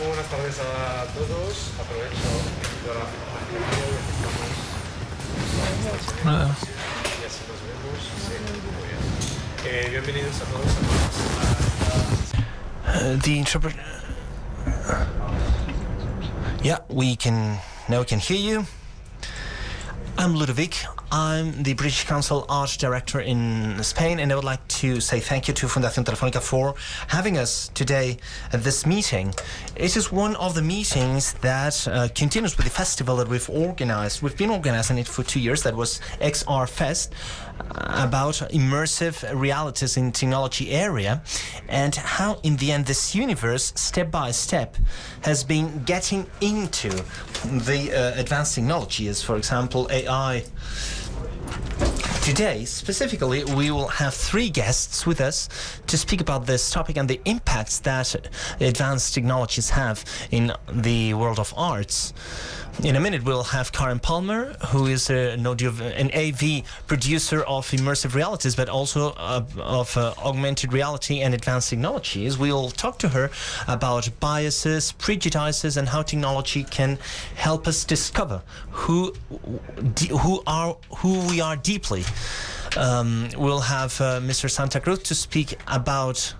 Muy buenas tardes a todos. Aprovecho para y así nos vemos. Sí, muy bien. Bienvenidos a todos The interpreter. Yeah, we can hear you. I'm Ludovic. I'm the British Council Art Director in Spain, and I would like to say thank you to Fundación Telefónica for having us today at this meeting. It is one of the meetings that continues with the festival that we've organized. We've been organizing it for 2 years. That was XR Fest, about immersive realities in technology area, and how in the end this universe, step by step, has been getting into the advanced technologies, for example, AI. Today, specifically, we will have 3 guests with us to speak about this topic and the impacts that advanced technologies have in the world of arts. In a minute, we'll have Karen Palmer, who is an AV producer of immersive realities, but also of augmented reality and advanced technologies. We'll talk to her about biases, prejudices, and how technology can help us discover who we are deeply. We'll have Mr. Santa Cruz to speak about.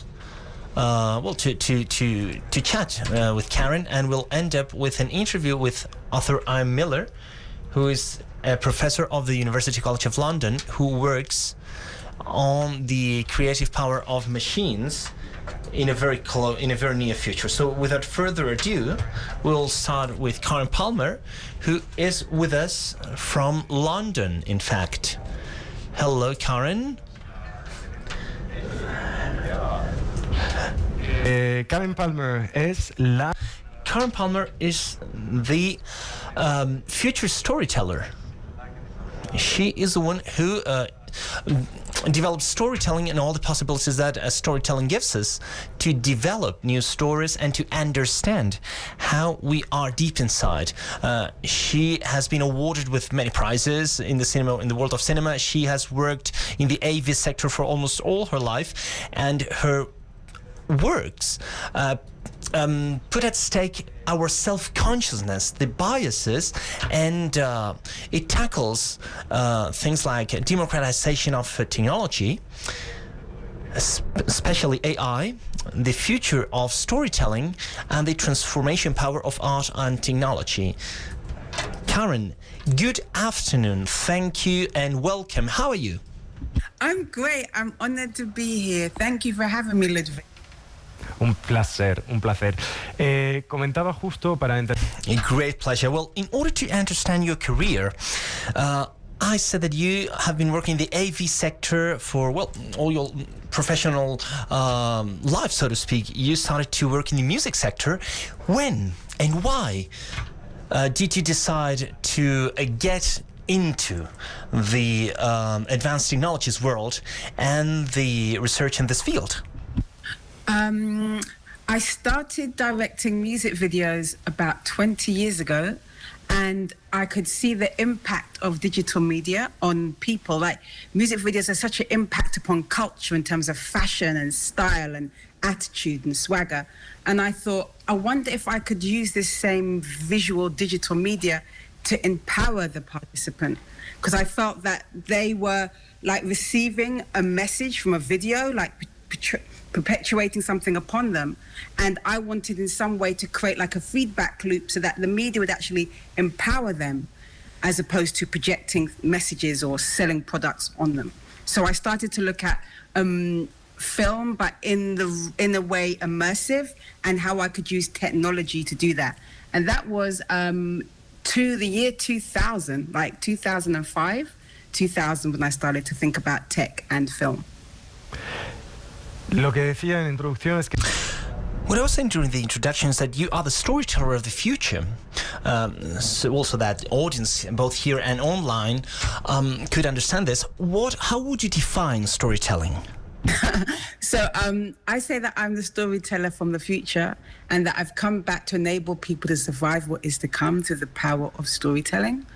To chat with Karen, and we'll end up with an interview with author Ian Miller, who is a professor of the University College of London, who works on the creative power of machines in a very near future. So without further ado, we'll start with Karen Palmer, who is with us from London, in fact. Hello, Karen. Karen Palmer is the future storyteller. She is the one who develops storytelling and all the possibilities that storytelling gives us to develop new stories and to understand how we are deep inside. She has been awarded with many prizes in the world of cinema. She has worked in the AV sector for almost all her life, and her works put at stake our self-consciousness, the biases, and it tackles things like democratization of technology, especially AI, the future of storytelling, and the transformation power of art and technology. Karen, good afternoon. Thank you and welcome. How are you? I'm great. I'm honored to be here. Thank you for having me, Ludovic. Un placer. Comentaba justo para entender. A great pleasure. Well, in order to understand your career, I said that you have been working in the AV sector for, well, all your professional life, so to speak. You started to work in the music sector. When and why did you decide to get into the advanced technologies world and the research in this field? I started directing music videos about 20 years ago, and I could see the impact of digital media on people. Like, music videos have such an impact upon culture in terms of fashion and style and attitude and swagger. And I thought, I wonder if I could use this same visual digital media to empower the participant, because I felt that they were like receiving a message from a video, like perpetuating something upon them, and I wanted in some way to create like a feedback loop so that the media would actually empower them as opposed to projecting messages or selling products on them. So I started to look at film, but in a way immersive, and how I could use technology to do that. And that was to the year 2000, like 2005, 2000, when I started to think about tech and film. Lo que decía en introducción es que what I was saying during the introduction is that you are the storyteller of the future, so also that the audience, both here and online, could understand this. How would you define storytelling? So I say that I'm the storyteller from the future, and that I've come back to enable people to survive what is to come through the power of storytelling.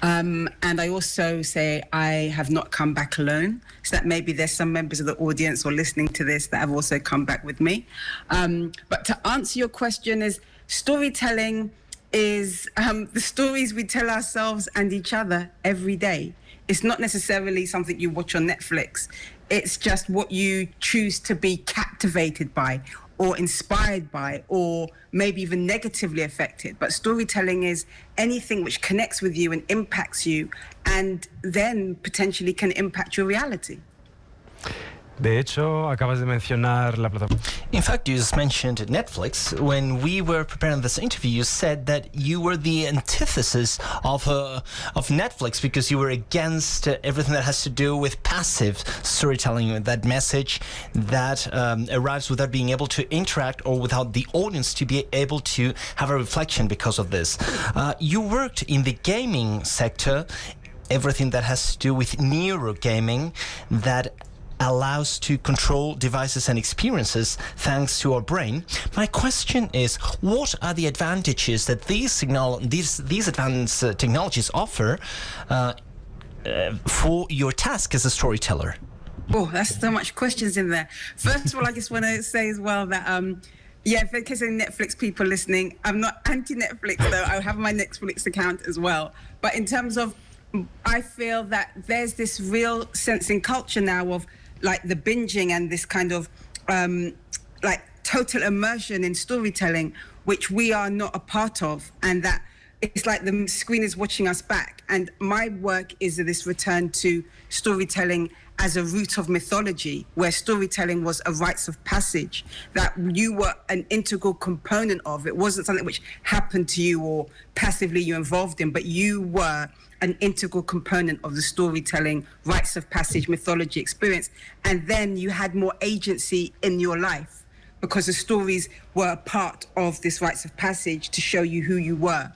And I also say I have not come back alone, so that maybe there's some members of the audience or listening to this that have also come back with me. But to answer your question, is storytelling is the stories we tell ourselves and each other every day. It's not necessarily something you watch on Netflix. It's just what you choose to be captivated by or inspired by, or maybe even negatively affected. But storytelling is anything which connects with you and impacts you, and then potentially can impact your reality. De hecho, acabas de mencionar la plataforma. In fact, you just mentioned Netflix. When we were preparing this interview, you said that you were the antithesis of Netflix, because you were against everything that has to do with passive storytelling, that message that arrives without being able to interact or without the audience to be able to have a reflection because of this. You worked in the gaming sector, everything that has to do with neurogaming, that allows to control devices and experiences thanks to our brain. My question is, what are the advantages that these advanced technologies offer for your task as a storyteller? Oh, that's so much questions in there. First of all, I just want to say as well that yeah, in case any Netflix people listening, I'm not anti-Netflix though. I have my Netflix account as well. But in terms of, I feel that there's this real sense in culture now of like the binging and this kind of like total immersion in storytelling, which we are not a part of, and that it's like the screen is watching us back. And my work is this return to storytelling as a root of mythology, where storytelling was a rites of passage, that you were an integral component of. It wasn't something which happened to you or passively you involved in, but you were an integral component of the storytelling, rites of passage, mythology experience. And then you had more agency in your life because the stories were a part of this rites of passage to show you who you were.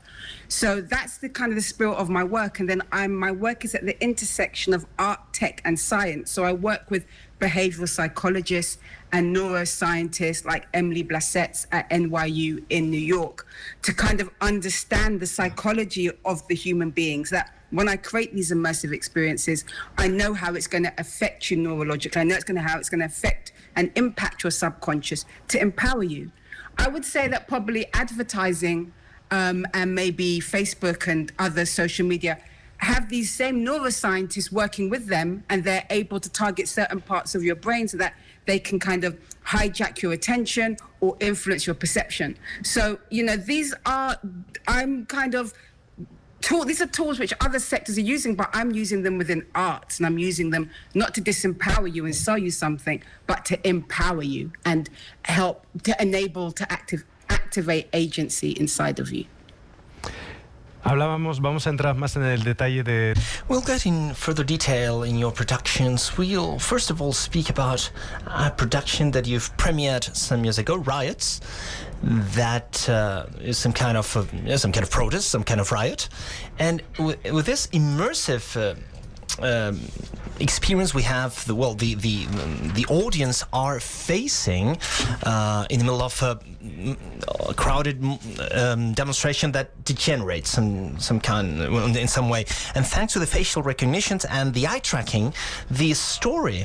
So that's the kind of the spirit of my work. And then my work is at the intersection of art, tech, and science. So I work with behavioral psychologists and neuroscientists like Emily Blassetz at NYU in New York to kind of understand the psychology of the human beings, that when I create these immersive experiences, I know how it's going to affect you neurologically. I know how it's going to affect and impact your subconscious to empower you. I would say that probably advertising and maybe Facebook and other social media have these same neuroscientists working with them, and they're able to target certain parts of your brain so that they can kind of hijack your attention or influence your perception. So, you know, these are tools which other sectors are using, but I'm using them within arts, and I'm using them not to disempower you and sell you something, but to empower you and help to enable to activate agency inside of you. Vamos a entrar más en el detalle de... We'll get in further detail in your productions. We'll first of all speak about a production that you've premiered some years ago, Riots. That is some kind of protest, some kind of riot. And with this immersive experience, we have the audience are facing in the middle of a crowded demonstration that degenerates in some way, and thanks to the facial recognitions and the eye tracking, the story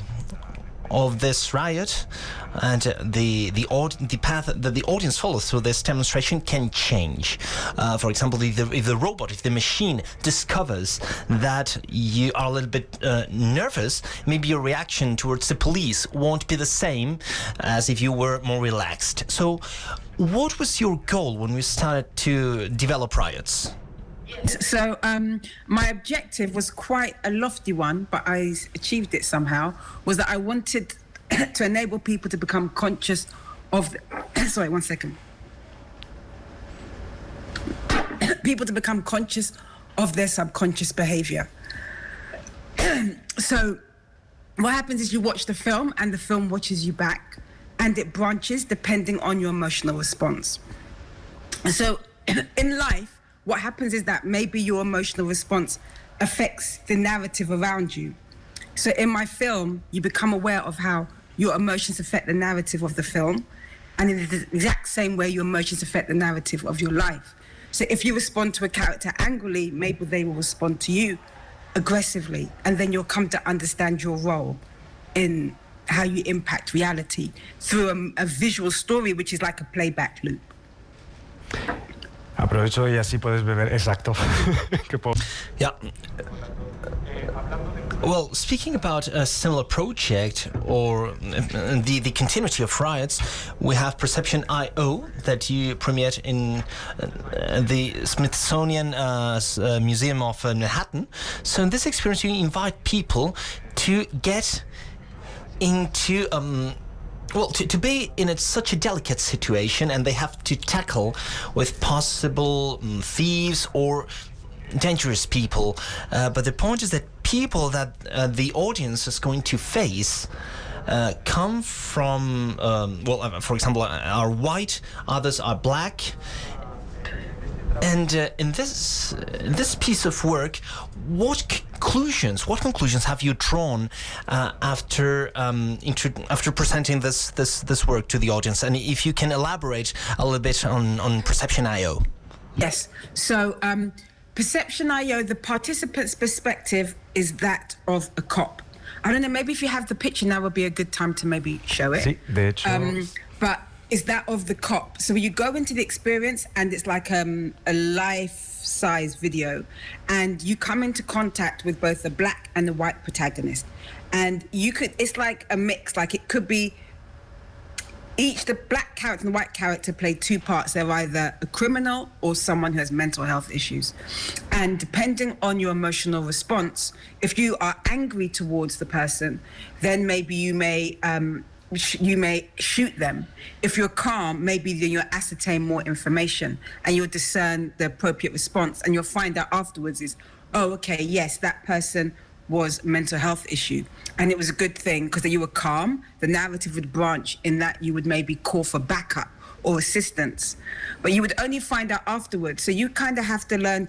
of this riot and the path that the audience follows through this demonstration can change. For example, if the machine discovers that you are a little bit nervous, maybe your reaction towards the police won't be the same as if you were more relaxed. So what was your goal when we started to develop Riots? So my objective was quite a lofty one, but I achieved it somehow, was that I wanted to enable people to become conscious of sorry, one second. People to become conscious of their subconscious behavior. So what happens is you watch the film and the film watches you back, and it branches depending on your emotional response. So in life, what happens is that maybe your emotional response affects the narrative around you. So in my film, you become aware of how your emotions affect the narrative of the film, and in the exact same way your emotions affect the narrative of your life. So if you respond to a character angrily, maybe they will respond to you aggressively, and then you'll come to understand your role in how you impact reality through a visual story, which is like a playback loop. Aprovecho y así puedes beber. Exacto. Yeah. Well, speaking about a similar project or the continuity of riots, we have Perception I.O. that you premiered in the Smithsonian Museum of Manhattan. So in this experience, you invite people to get into to be in such a delicate situation, and they have to tackle with possible thieves or dangerous people. But the point is that people that the audience is going to face come from, for example, are white, others are black. And in this piece of work, what conclusions have you drawn after presenting this work to the audience? And if you can elaborate a little bit on Perception I.O. Yes. So Perception I.O., the participant's perspective is that of a cop. I don't know, maybe if you have the picture now would be a good time to maybe show it. Sí, de hecho. But it's that of the cop. So you go into the experience and it's like a life-size video, and you come into contact with both the black and the white protagonist. And it's like a mix, like it could be the black character and the white character play two parts. They're either a criminal or someone who has mental health issues. And depending on your emotional response, if you are angry towards the person, then maybe you may shoot them. If you're calm, maybe then you'll ascertain more information and you'll discern the appropriate response, and you'll find out afterwards is, oh, okay, yes, that person was a mental health issue. And it was a good thing because you were calm. The narrative would branch in that you would maybe call for backup or assistance, but you would only find out afterwards. So you kind of have to learn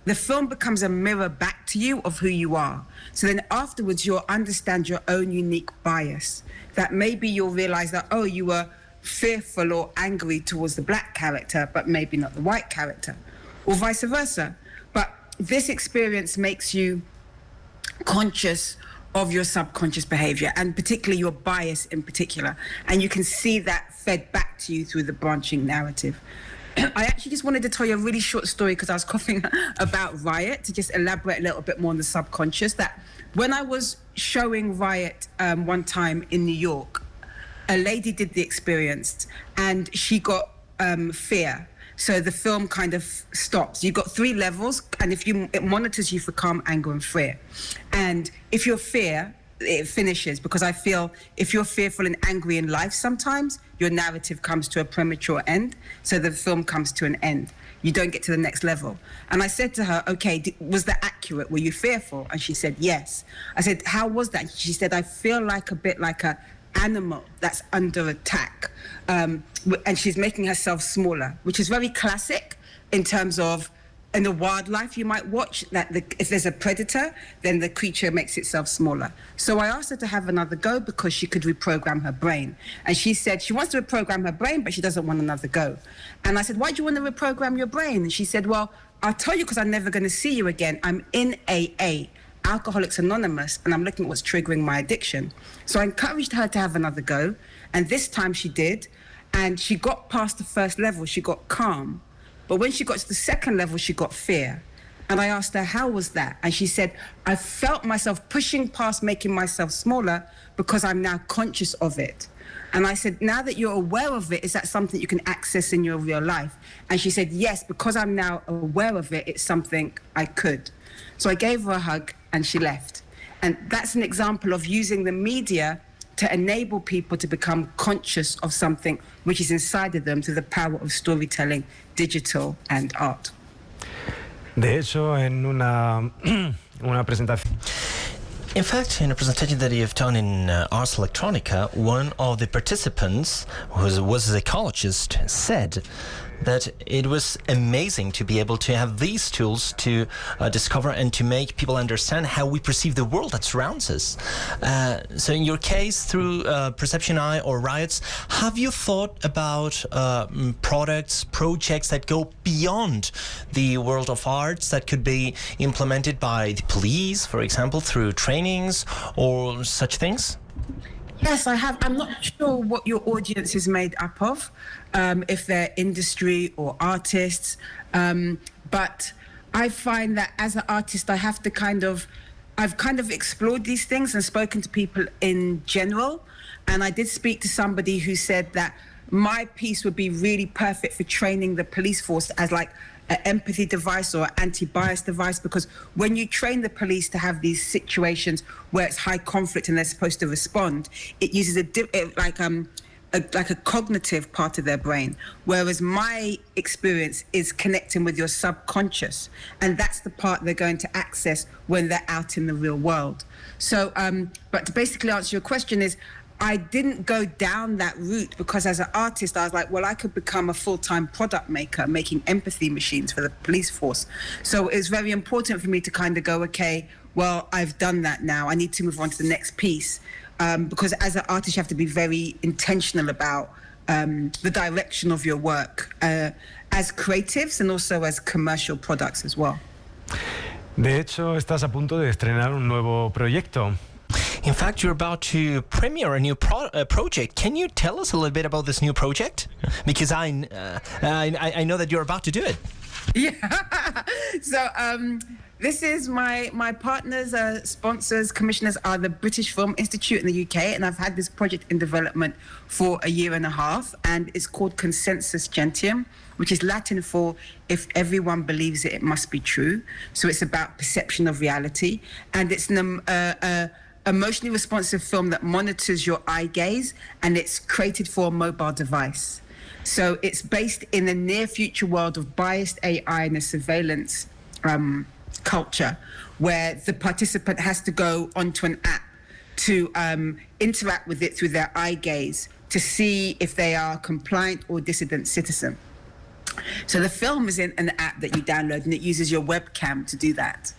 the film becomes a mirror back to you of who you are. So then afterwards, you'll understand your own unique bias, that maybe you'll realize that, oh, you were fearful or angry towards the black character, but maybe not the white character, or vice versa. But this experience makes you conscious of your subconscious behavior, and particularly your bias in particular. And you can see that fed back to you through the branching narrative. I actually just wanted to tell you a really short story because I was coughing about Riot, to just elaborate a little bit more on the subconscious. That when I was showing Riot one time in New York, a lady did the experience and she got fear. So the film kind of stops. You've got 3 levels, and it monitors you for calm, anger, and fear. And if you're fear, it finishes, because I feel if you're fearful and angry in life, sometimes your narrative comes to a premature end. So the film comes to an end. You don't get to the next level. And I said to her, okay, was that accurate? Were you fearful? And she said, yes. I said, how was that? She said, I feel like a bit like a animal that's under attack. And she's making herself smaller, which is very classic in terms of in the wildlife you might watch, that if there's a predator, then the creature makes itself smaller. So I asked her to have another go because she could reprogram her brain. And she said she wants to reprogram her brain, but she doesn't want another go. And I said, why do you want to reprogram your brain? And she said, well, I'll tell you because I'm never going to see you again. I'm in AA, Alcoholics Anonymous, and I'm looking at what's triggering my addiction. So I encouraged her to have another go. And this time she did. And she got past the first level, she got calm. But when she got to the second level, she got fear. And I asked her, how was that? And she said, I felt myself pushing past making myself smaller because I'm now conscious of it. And I said, now that you're aware of it, is that something you can access in your real life? And she said, yes, because I'm now aware of it, it's something I could. So I gave her a hug and she left. And that's an example of using the media to enable people to become conscious of something which is inside of them through the power of storytelling, digital and art. De hecho, en una presentación. In fact, in a presentation that you've done in Ars Electronica, one of the participants, who was a psychologist, said that it was amazing to be able to have these tools to discover and to make people understand how we perceive the world that surrounds us. So in your case, through Perception Eye or Riots, have you thought about products, projects that go beyond the world of arts that could be implemented by the police, for example, through trainings or such things? Yes, I have. I'm not sure what your audience is made up of, if they're industry or artists, but I find that as an artist, I've kind of explored these things and spoken to people in general. And I did speak to somebody who said that my piece would be really perfect for training the police force as like an empathy device or anti-bias device, because when you train the police to have these situations where it's high conflict and they're supposed to respond, it uses a cognitive part of their brain, whereas my experience is connecting with your subconscious, and that's the part they're going to access when they're out in the real world. So, but to basically answer your question is, I didn't go down that route because as an artist, I was like, well, I could become a full-time product maker making empathy machines for the police force. So it was very important for me to kind of go, okay, well, I've done that now. I need to move on to the next piece. Because as an artist, you have to be very intentional about the direction of your work as creatives and also as commercial products as well. De hecho, estás a punto de estrenar un nuevo proyecto. In fact, you're about to premiere a new project. Can you tell us a little bit about this new project? Because I know that you're about to do it. Yeah. So this is my partners, sponsors, commissioners are the British Film Institute in the UK, and I've had this project in development for a year and a half, and it's called Consensus Gentium, which is Latin for if everyone believes it, it must be true. So it's about perception of reality, and it's an emotionally responsive film that monitors your eye gaze, and it's created for a mobile device. So it's based in the near future world of biased AI and a surveillance culture, where the participant has to go onto an app to interact with it through their eye gaze to see if they are compliant or dissident citizen. So the film is in an app that you download, and it uses your webcam to do that.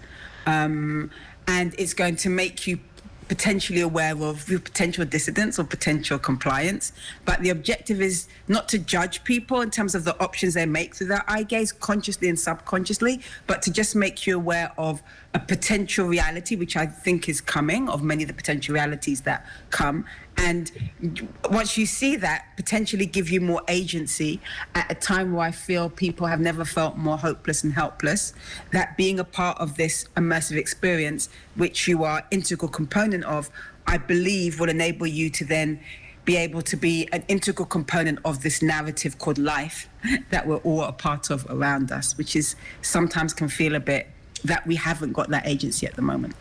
And it's going to make you potentially aware of your potential dissidence or potential compliance. But the objective is not to judge people in terms of the options they make through their eye gaze, consciously and subconsciously, but to just make you aware of a potential reality, which I think is coming, of many of the potential realities that come. And once you see that, potentially give you more agency at a time where I feel people have never felt more hopeless and helpless, that being a part of this immersive experience, which you are an integral component of, I believe will enable you to then be able to be an integral component of this narrative called life that we're all a part of around us, which is sometimes can feel a bit that we haven't got that agency at the moment.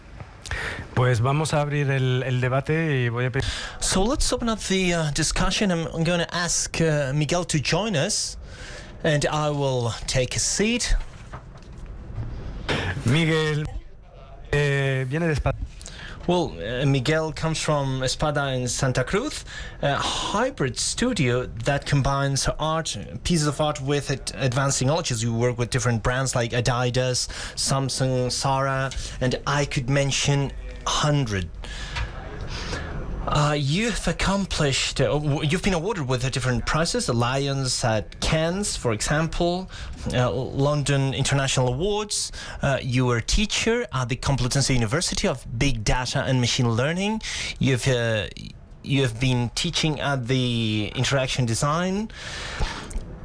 Pues vamos a abrir el debate y voy a pedir... So let's open up the discussion. I'm going to ask Miguel to join us, and I will take a seat. Miguel viene de Espada. Well, Miguel comes from Espadaysantacruz, a hybrid studio that combines art, pieces of art with advanced technologies. You work with different brands like Adidas, Samsung, Zara, and I could mention 100. You've accomplished, you've been awarded with different prizes, the Lions at Cannes, for example, London International Awards. You were a teacher at the Complutense University of Big Data and Machine Learning. You have been teaching at the Interaction Design.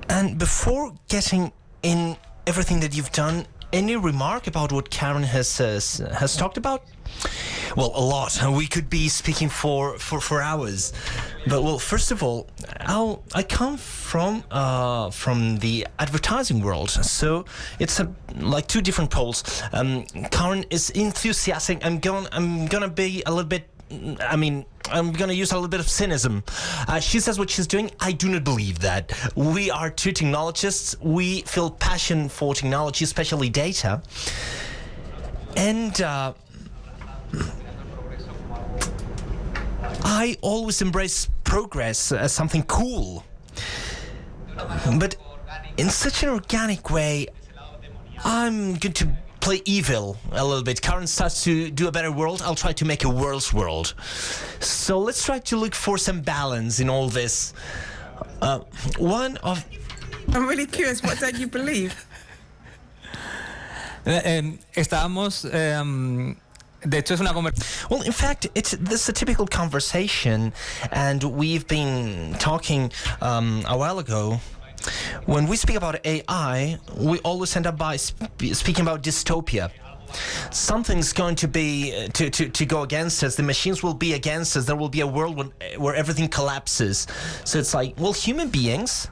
And before getting in everything that you've done, any remark about what Karen has talked about? Well, a lot. We could be speaking for hours. But well, first of all, I come from the advertising world, so it's like two different poles. Karen is enthusiastic. I'm gonna be a little bit. I'm going to use a little bit of cynicism. She says what she's doing. I do not believe that. We are two technologists. We feel passion for technology, especially data. And I always embrace progress as something cool. But in such an organic way, I'm going to play evil a little bit. Karen starts to do a better world. I'll try to make a world's world. So let's try to look for some balance in all this. I'm really curious, what don't you believe? Estábamos... de hecho, es una conversación. Well, in fact, this is a typical conversation, and we've been talking a while ago. When we speak about AI, we always end up by speaking about dystopia. Something's going to be to go against us. The machines will be against us. There will be a world where everything collapses. So it's like, well, human beings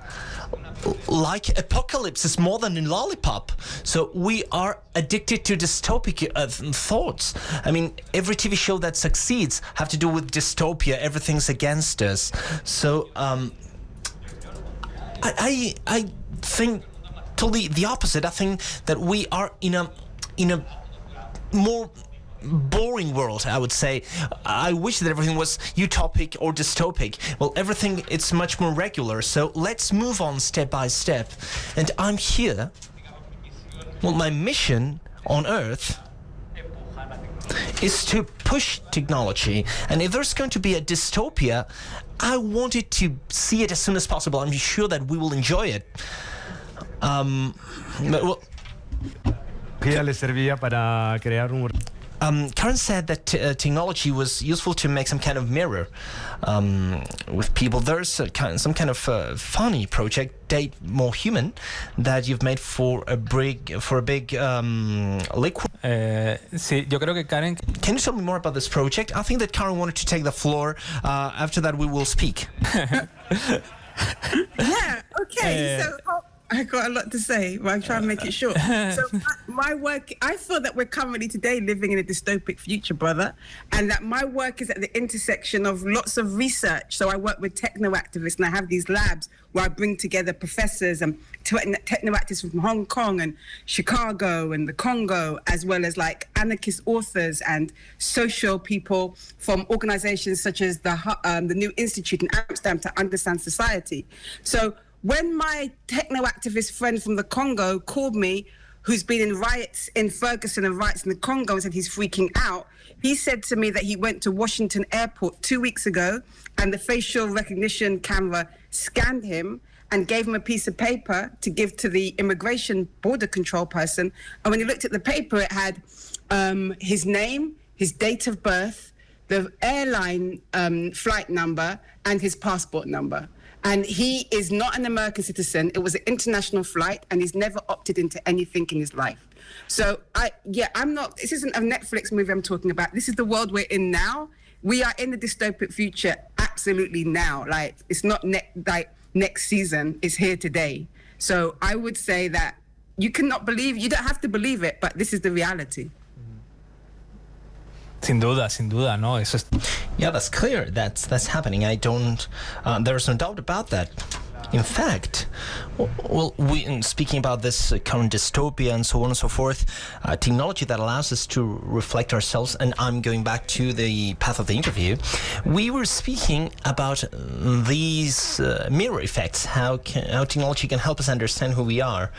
like apocalypse is more than a lollipop. So we are addicted to dystopic thoughts. I mean, every TV show that succeeds have to do with dystopia. Everything's against us. So I think totally the opposite. I think that we are in a more boring world, I would say. I wish that everything was utopic or dystopic. Well, everything, it's much more regular. So let's move on step by step. And I'm here. Well, my mission on Earth is to push technology. And if there's going to be a dystopia, I wanted to see it as soon as possible. I'm sure that we will enjoy it. Well, ¿Le servía para crear un... Karen said that technology was useful to make some kind of mirror with people. There's some kind of funny project, Date More Human, that you've made for a big liquid. Sí, yo creo que Karen... Can you tell me more about this project? I think that Karen wanted to take the floor. After that, we will speak. Yeah, okay. So I got a lot to say, but I'll try and make it short. So my work, I feel that we're currently today living in a dystopic future, brother, and that my work is at the intersection of lots of research. So I work with techno-activists, and I have these labs where I bring together professors and techno-activists from Hong Kong and Chicago and the Congo, as well as like anarchist authors and social people from organizations such as the New Institute in Amsterdam to Understand Society. So when my techno-activist friend from the Congo called me, who's been in riots in Ferguson and riots in the Congo, and said he's freaking out, he said to me that he went to Washington Airport 2 weeks ago and the facial recognition camera scanned him and gave him a piece of paper to give to the immigration border control person. And when he looked at the paper, it had his name, his date of birth, the airline flight number, and his passport number. And he is not an American citizen. It was an international flight, and he's never opted into anything in his life. So I'm not, this isn't a Netflix movie I'm talking about. This is the world we're in now. We are in the dystopic future absolutely now. Like, it's not next season, it's here today. So I would say that you cannot believe, you don't have to believe it, but this is the reality. Sin duda, no. Eso es... Yeah, that's clear. That's happening. There's no doubt about that. In fact, speaking about this current dystopia and so on and so forth, technology that allows us to reflect ourselves, and I'm going back to the path of the interview, we were speaking about these mirror effects, how technology can help us understand who we are.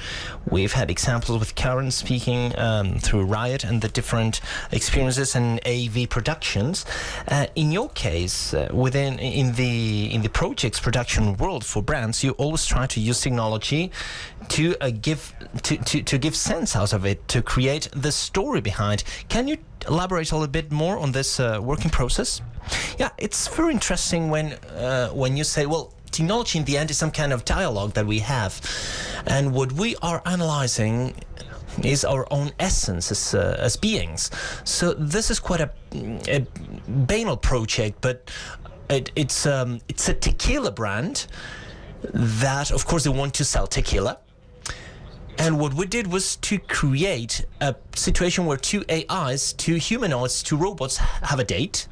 We've had examples with Karen speaking through Riot and the different experiences and AV productions. In your case, in the projects production world for brands, you always try to use technology to give sense out of it, to create the story behind. Can you elaborate a little bit more on this working process? Yeah, it's very interesting when you say, well, technology in the end is some kind of dialogue that we have, and what we are analyzing is our own essence as beings. So this is quite a banal project, but it's a tequila brand that, of course, they want to sell tequila. And what we did was to create a situation where two AIs, two humanoids, two robots have a date.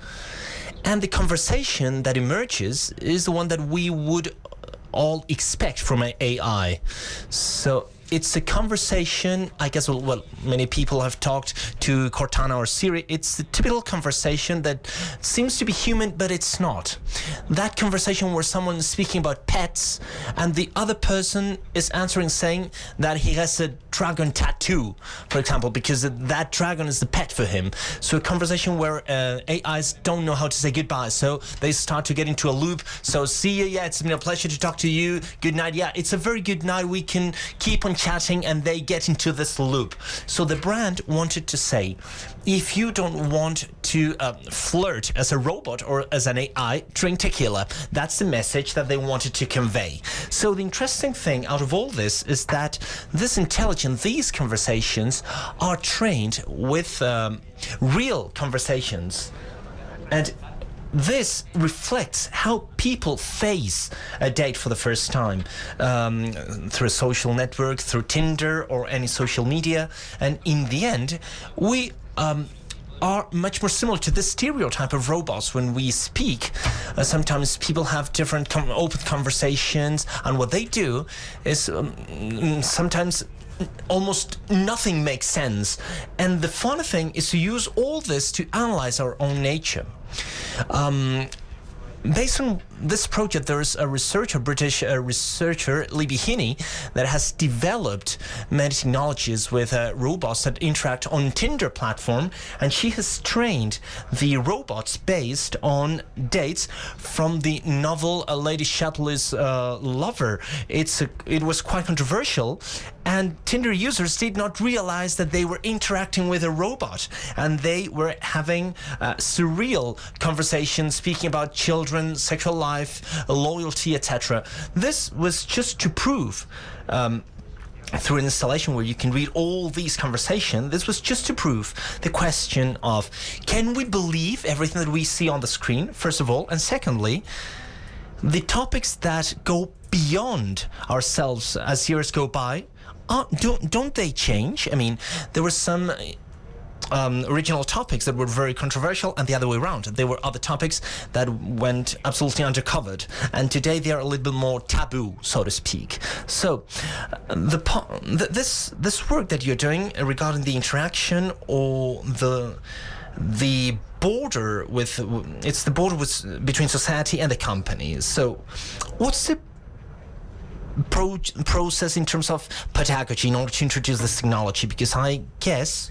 And the conversation that emerges is the one that we would all expect from an AI. So it's a conversation, I guess, well, many people have talked to Cortana or Siri. It's the typical conversation that seems to be human, but it's not. That conversation where someone is speaking about pets and the other person is answering saying that he has a dragon tattoo, for example, because that dragon is the pet for him. So a conversation where AIs don't know how to say goodbye, so they start to get into a loop. So see you, yeah, it's been a pleasure to talk to you. Good night, yeah, it's a very good night. We can keep on chatting, and they get into this loop. So the brand wanted to say, if you don't want to flirt as a robot or as an AI, drink tequila. That's the message that they wanted to convey. So the interesting thing out of all this is that this intelligence, these conversations are trained with real conversations. And this reflects how people face a date for the first time, through a social network, through Tinder or any social media. And in the end, we are much more similar to this stereotype of robots when we speak. Sometimes people have different open conversations, and what they do is sometimes almost nothing makes sense. And the funny thing is to use all this to analyze our own nature. Based on this project, there is a researcher, British researcher, Libby Heaney, that has developed many technologies with robots that interact on Tinder platform, and she has trained the robots based on dates from the novel Lady Chatterley's Lover. It was quite controversial, and Tinder users did not realize that they were interacting with a robot, and they were having surreal conversations, speaking about children, sexual life, loyalty, etc. This was just to prove, through an installation where you can read all these conversations, this was just to prove the question of, can we believe everything that we see on the screen, first of all, and secondly, the topics that go beyond ourselves as years go by, don't they change? I mean, there were some original topics that were very controversial, and the other way around. There were other topics that went absolutely undercovered, and today they are a little bit more taboo, so to speak. So this work that you're doing regarding the interaction or the border with, it's the border between society and the companies. So what's the process in terms of pedagogy in order to introduce this technology? Because I guess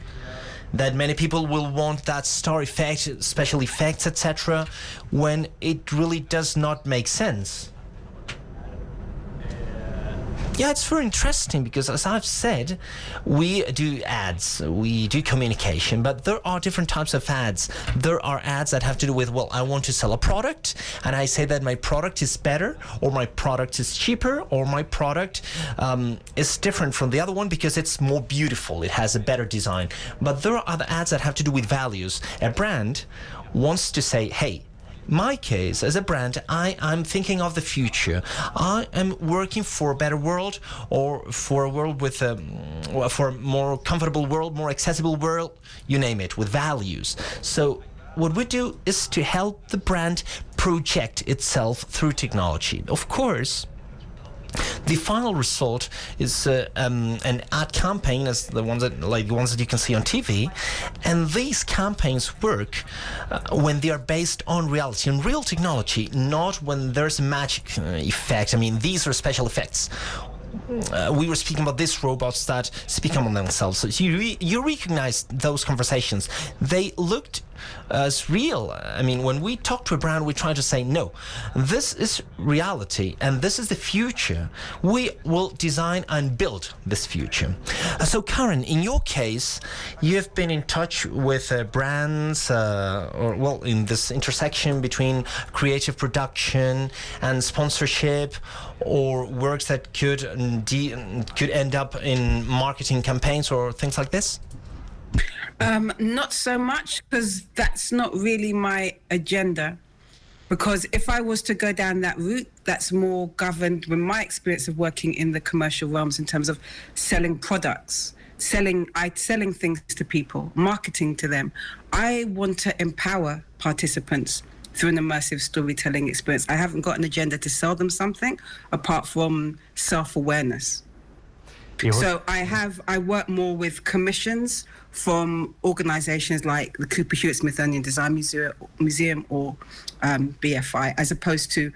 that many people will want that star effect, special effects, etc., when it really does not make sense. Yeah, it's very interesting because, as I've said, we do ads, we do communication, but there are different types of ads. There are ads that have to do with, well, I want to sell a product, and I say that my product is better, or my product is cheaper, or my product is different from the other one because it's more beautiful, it has a better design. But there are other ads that have to do with values. A brand wants to say, hey, my case, as a brand, I'm thinking of the future. I am working for a better world, or for a world with for a more comfortable world, more accessible world, you name it, with values. So what we do is to help the brand project itself through technology. Of course, the final result is an ad campaign, as the ones that you can see on TV, and these campaigns work when they are based on reality, on real technology, not when there's a magic effect. I mean, these are special effects. We were speaking about these robots that speak among themselves. So you recognize those conversations. They looked as real. I mean, when we talk to a brand, we try to say, no, this is reality and this is the future. We will design and build this future. So Karen, in your case, you have been in touch with brands, or well, in this intersection between creative production and sponsorship, or works that could end up in marketing campaigns or things like this? Not so much, because that's not really my agenda. Because if I was to go down that route, that's more governed with my experience of working in the commercial realms in terms of selling products, selling things to people, marketing to them. I want to empower participants through an immersive storytelling experience. I haven't got an agenda to sell them something apart from self-awareness. So I work more with commissions from organizations like the Cooper Hewitt Smithsonian Design Museum or BFI, as opposed to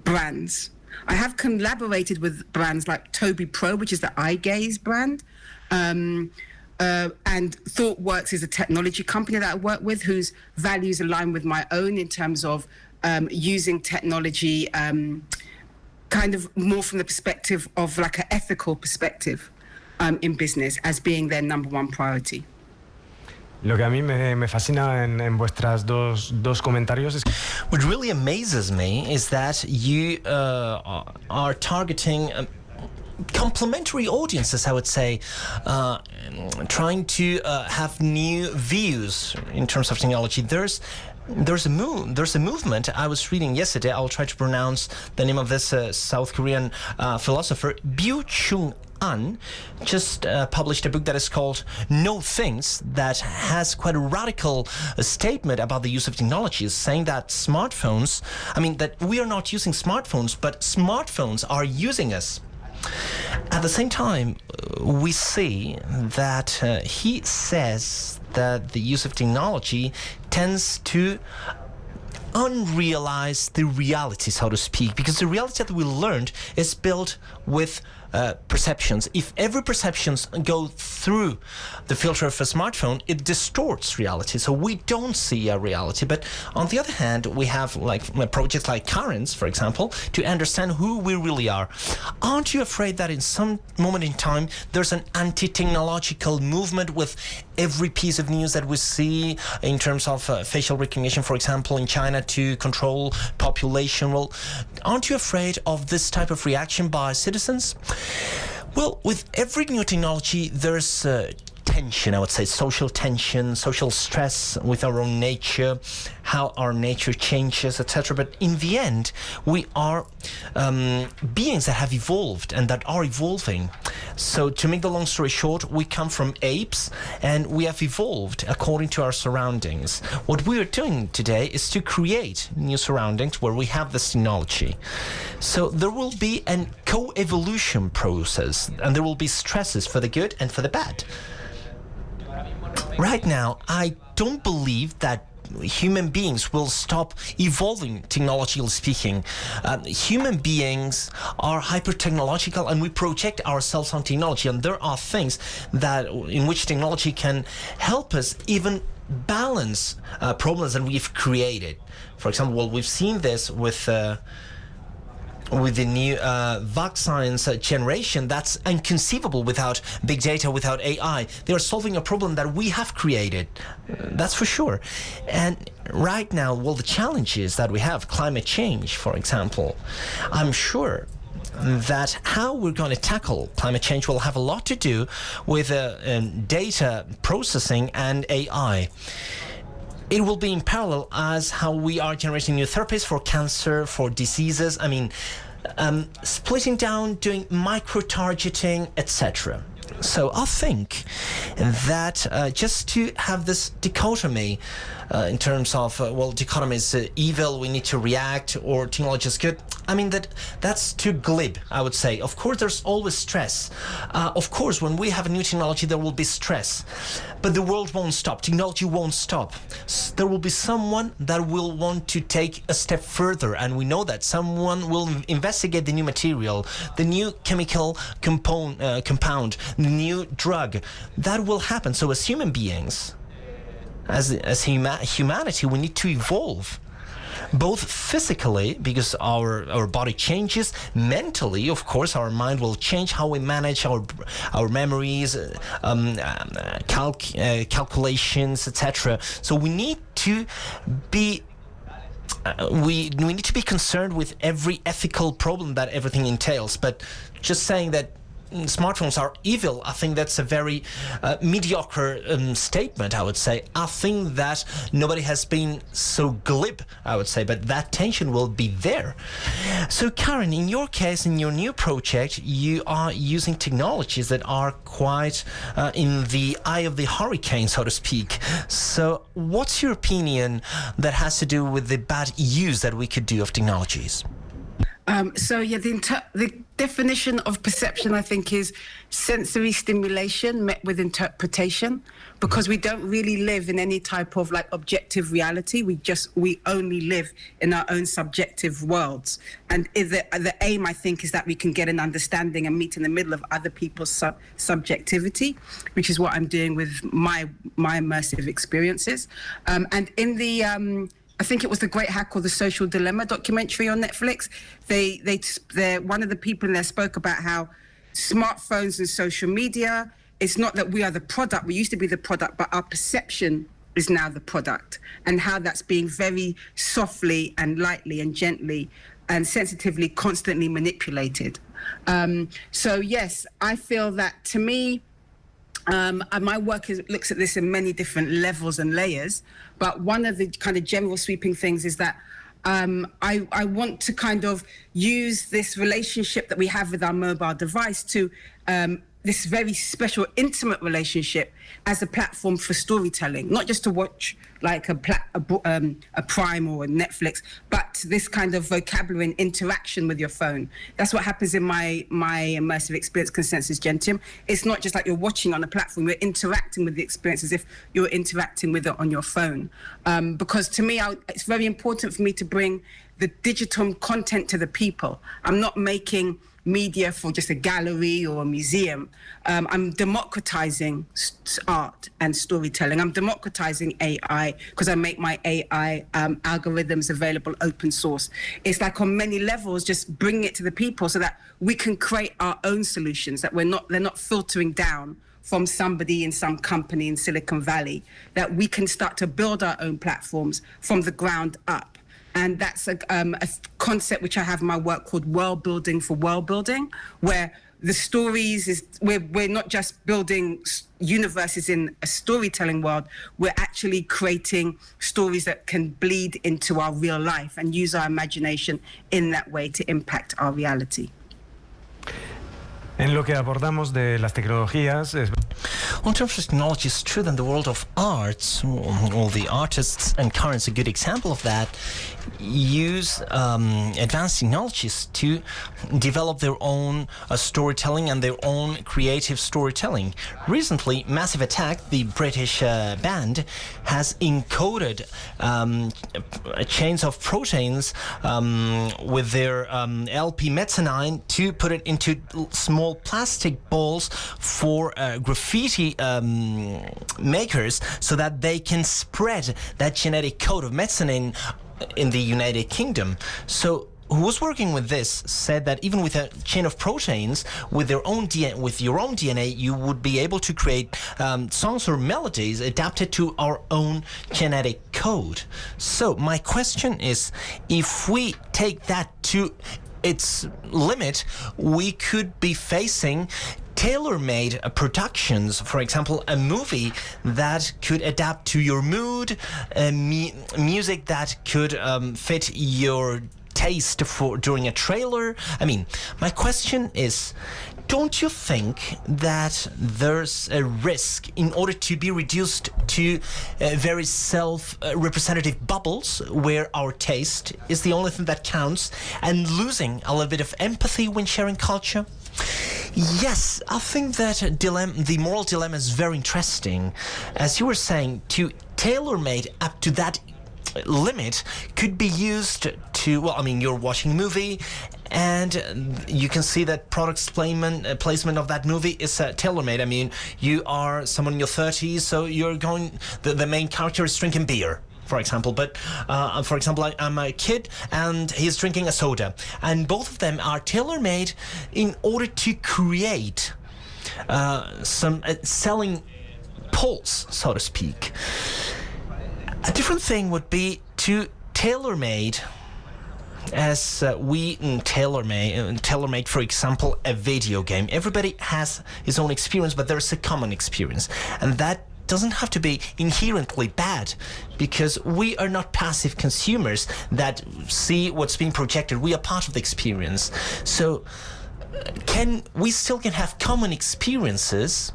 brands. I have collaborated with brands like Toby Pro, which is the eye gaze brand, and ThoughtWorks is a technology company that I work with whose values align with my own in terms of using technology kind of more from the perspective of like an ethical perspective in business as being their number one priority. Lo que a mí me fascina en vuestras dos comentarios es... What really amazes me is that you are targeting complementary audiences, I would say, trying to have new views in terms of technology. There's a movement. I was reading yesterday. I'll try to pronounce the name of this South Korean philosopher, Byung-Chul just published a book that is called No Things, that has quite a radical statement about the use of technologies, saying that smartphones, that we are not using smartphones, but smartphones are using us. At the same time, we see that he says that the use of technology tends to unrealize the reality, so to speak, because the reality that we learned is built with perceptions. If every perceptions go through the filter of a smartphone, it distorts reality, so we don't see a reality. But on the other hand, we have projects like Karen's, for example, to understand who we really are. Aren't you afraid that in some moment in time there's an anti-technological movement with every piece of news that we see in terms of facial recognition, for example, in China to control population? Well, aren't you afraid of this type of reaction by citizens? Well, with every new technology, there's tension, I would say, social tension, social stress with our own nature, how our nature changes, etc. But in the end, we are beings that have evolved and that are evolving. So to make the long story short, we come from apes and we have evolved according to our surroundings. What we are doing today is to create new surroundings where we have this technology. So there will be a co-evolution process, and there will be stresses for the good and for the bad. Right now, I don't believe that human beings will stop evolving, technologically speaking. Human beings are hyper-technological and we project ourselves on technology, and there are things that in which technology can help us even balance problems that we've created. For example, we've seen this with the new vaccines generation. That's inconceivable without big data, without AI. They are solving a problem that we have created, that's for sure. And right now, the challenges that we have, climate change, for example, I'm sure that how we're going to tackle climate change will have a lot to do with data processing and AI. It will be in parallel as how we are generating new therapies for cancer, for diseases. Splitting down, doing micro-targeting, etc. So I think that just to have this dichotomy in terms of, dichotomy is evil, we need to react, or technology is good, that's too glib, I would say. Of course, there's always stress. Of course, when we have a new technology, there will be stress. But the world won't stop. Technology won't stop. There will be someone that will want to take a step further, and we know that someone will investigate the new material, the new chemical compound, the new drug. That will happen. So as human beings, as humanity, we need to evolve, both physically, because our body changes, mentally, of course, our mind will change, how we manage our memories, calculations, etc. So we need to be we need to be concerned with every ethical problem that everything entails. But just saying that smartphones are evil, I think that's a very mediocre statement, I would say. I think that nobody has been so glib, I would say, but that tension will be there. So Karen, in your case, in your new project, you are using technologies that are quite in the eye of the hurricane, so to speak. So what's your opinion that has to do with the bad use that we could do of technologies? The definition of perception, I think, is sensory stimulation met with interpretation, because we don't really live in any type of like objective reality. We only live in our own subjective worlds. And the aim, I think, is that we can get an understanding and meet in the middle of other people's subjectivity, which is what I'm doing with my immersive experiences. And in the I think it was the Great Hack or the Social Dilemma documentary on Netflix. One of the people in there spoke about how smartphones and social media, it's not that we are the product, we used to be the product, but our perception is now the product, and how that's being very softly and lightly and gently and sensitively constantly manipulated. So yes, I feel that to me, my work looks at this in many different levels and layers, but one of the kind of general sweeping things is that I want to kind of use this relationship that we have with our mobile device to this very special, intimate relationship as a platform for storytelling, not just to watch like a Prime or a Netflix, but this kind of vocabulary and interaction with your phone. That's what happens in my immersive experience, Consensus Gentium. It's not just like you're watching on a platform, you're interacting with the experience as if you're interacting with it on your phone. Because to me, it's very important for me to bring the digital content to the people. I'm not making media for just a gallery or a museum. I'm democratizing art and storytelling. I'm democratizing AI because I make my AI algorithms available open source. It's like on many levels, just bringing it to the people so that we can create our own solutions, that they're not filtering down from somebody in some company in Silicon Valley, that we can start to build our own platforms from the ground up. And that's a concept which I have in my work called world building for world building, where the stories we're not just building universes in a storytelling world, we're actually creating stories that can bleed into our real life and use our imagination in that way to impact our reality. En lo que abordamos de las tecnologías es... Well, in terms of technology, it's true that in the world of arts, all the artists, and Karen's a good example of that, use advanced technologies to develop their own storytelling and their own creative storytelling. Recently, Massive Attack, the British band, has encoded chains of proteins with their LP metanine to put it into small plastic balls for graffiti makers, so that they can spread that genetic code of metanine in the United Kingdom. So who was working with this said that even with a chain of proteins with their own DNA, with your own DNA, you would be able to create songs or melodies adapted to our own genetic code. So my question is, if we take that to its limit, we could be facing tailor-made productions, for example, a movie that could adapt to your mood, music that could fit your taste during a trailer. I mean, my question is, don't you think that there's a risk in order to be reduced to very self-representative bubbles where our taste is the only thing that counts, and losing a little bit of empathy when sharing culture? Yes, I think that the moral dilemma is very interesting. As you were saying, to tailor-made up to that limit could be used to, well, I mean, you're watching a movie and you can see that product placement of that movie is tailor-made. I mean, you are someone in your 30s, so you're the main character is drinking beer, for example, but for example, I'm a kid and he's drinking a soda, and both of them are tailor-made in order to create some selling pulse, so to speak. A different thing would be to tailor-made, as we tailor-made, for example, a video game. Everybody has his own experience, but there's a common experience, and that doesn't have to be inherently bad, because we are not passive consumers that see what's being projected. We are part of the experience. So we still can have common experiences,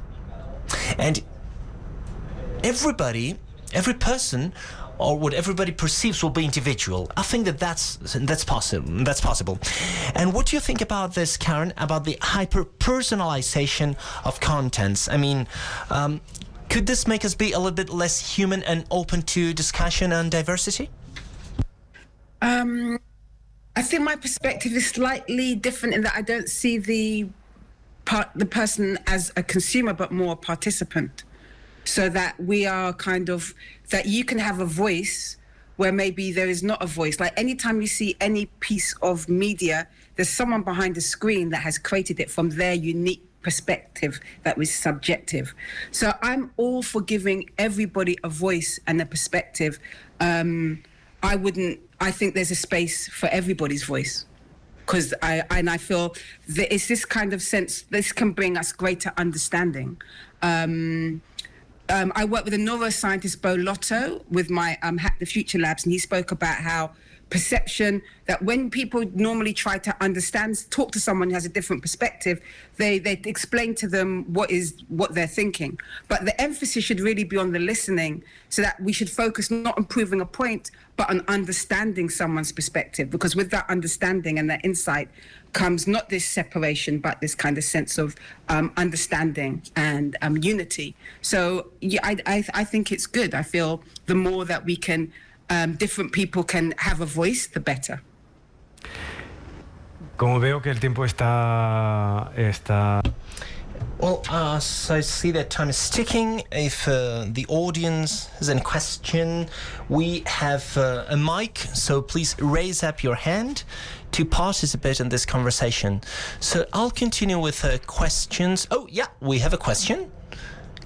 and every person or what everybody perceives will be individual. I think that that's possible. And what do you think about this, Karen, about the hyper-personalization of contents? I mean, could this make us be a little bit less human and open to discussion and diversity? I think my perspective is slightly different in that I don't see the person as a consumer, but more a participant. So that we are that you can have a voice where maybe there is not a voice. Like anytime you see any piece of media, there's someone behind the screen that has created it from their unique perspective that was subjective. So I'm all for giving everybody a voice and a perspective. I think there's a space for everybody's voice, because I feel that it's this kind of sense, this can bring us greater understanding. I work with a neuroscientist, Bo Lotto, with my Hack the Future Labs, and he spoke about how perception, that when people normally try to talk to someone who has a different perspective, they explain to them what they're thinking. But the emphasis should really be on the listening, so that we should focus not on proving a point, but on understanding someone's perspective. Because with that understanding and that insight comes not this separation, but this kind of sense of understanding and unity. So yeah, I think it's good. I feel the more that we can, different people can have a voice, the better. Como veo que el tiempo está... Well, so I see that time is ticking. If the audience has any question, we have a mic, so please raise up your hand to participate in this conversation. So I'll continue with questions. Oh, yeah, we have a question.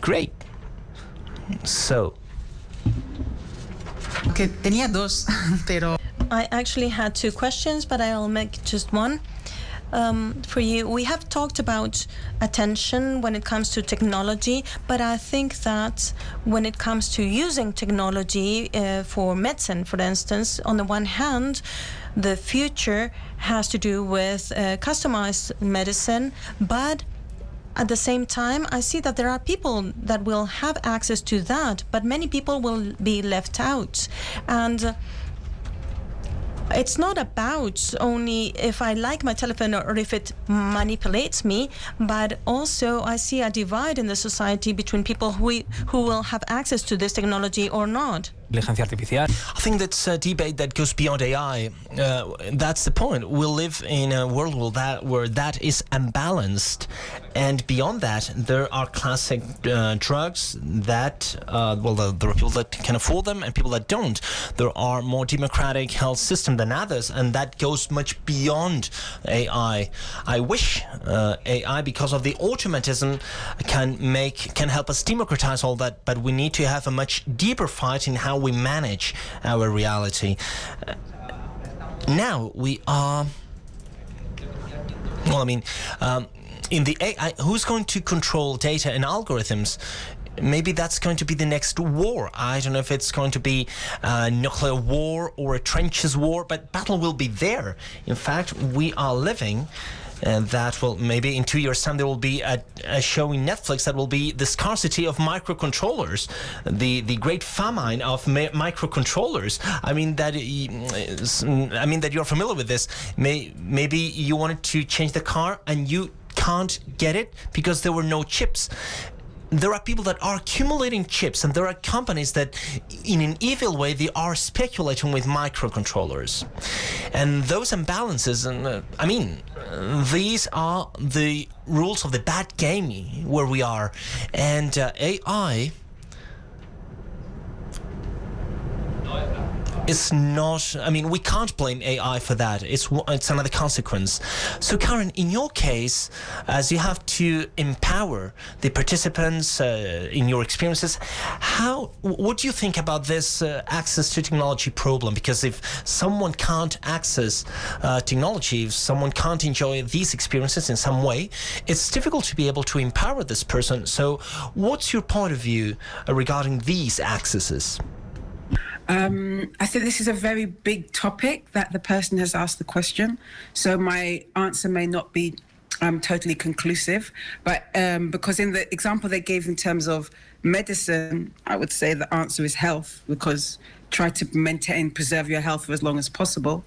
Great. So... Okay, tenía dos, pero... I actually had two questions, but I'll make just one. For you, we have talked about attention when it comes to technology, but I think that when it comes to using technology for medicine, for instance, on the one hand, the future has to do with customized medicine, but at the same time, I see that there are people that will have access to that, but many people will be left out. And it's not about only if I like my telephone or if it manipulates me, but also I see a divide in the society between people who will have access to this technology or not. I think that's a debate that goes beyond AI. That's the point. We live in a world where that is unbalanced. And beyond that, there are classic drugs that, there are people that can afford them and people that don't. There are more democratic health systems than others, and that goes much beyond AI. I wish AI, because of the automatism, can help us democratize all that, but we need to have a much deeper fight in how we manage our reality. Now we are... in the AI, who's going to control data and algorithms? Maybe that's going to be the next war. I don't know if it's going to be a nuclear war or a trenches war, but battle will be there. In fact, we are living... And that will, maybe in 2 years' time, there will be a show in Netflix that will be the scarcity of microcontrollers, the great famine of microcontrollers. That you're familiar with this. Maybe you wanted to change the car and you can't get it because there were no chips. There are people that are accumulating chips, and there are companies that, in an evil way, they are speculating with microcontrollers. And those imbalances, these are the rules of the bad game where we are. And AI is not... we can't blame AI for that. It's another consequence. So, Karen, in your case, as you have to empower the participants in your experiences, what do you think about this access to technology problem? Because if someone can't access technology, if someone can't enjoy these experiences in some way, it's difficult to be able to empower this person. So what's your point of view regarding these accesses? I think this is a very big topic that the person has asked the question. So my answer may not be totally conclusive, but because in the example they gave in terms of medicine, I would say the answer is health, because try to maintain, preserve your health for as long as possible.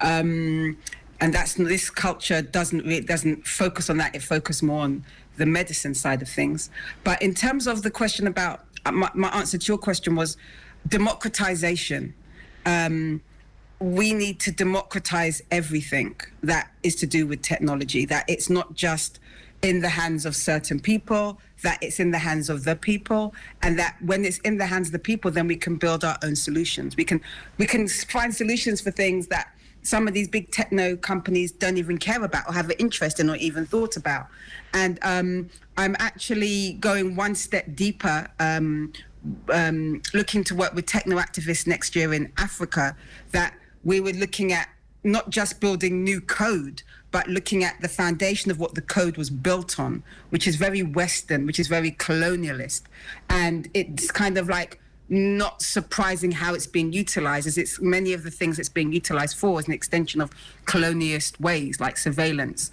And this culture doesn't focus on that. It focuses more on the medicine side of things. But in terms of the question about, my answer to your question was democratization. We need to democratize everything that is to do with technology, that it's not just in the hands of certain people, that it's in the hands of the people, and that when it's in the hands of the people, then we can build our own solutions. We can find solutions for things that some of these big techno companies don't even care about or have an interest in or even thought about. And I'm actually going one step deeper, looking to work with techno activists next year in Africa, that we were looking at not just building new code, but looking at the foundation of what the code was built on, which is very Western, which is very colonialist. And it's kind of like not surprising how it's being utilized, as it's many of the things it's being utilized for is an extension of colonialist ways like surveillance.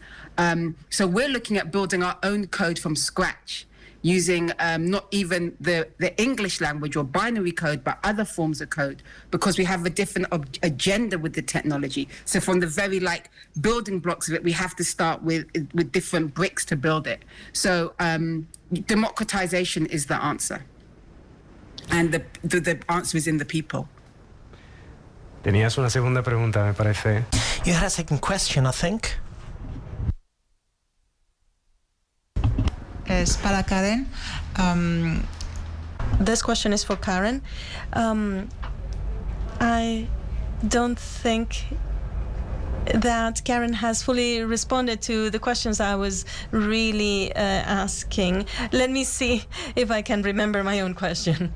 So we're looking at building our own code from scratch, using not even the English language or binary code, but other forms of code, because we have a different agenda with the technology. So from the very building blocks of it, we have to start with different bricks to build it. So democratization is the answer. And the answer is in the people. Tenías una segunda pregunta, me parece. You had a second question, I think. Es para Karen. This question is for Karen. I don't think that Karen has fully responded to the questions I was really asking. Let me see if I can remember my own question.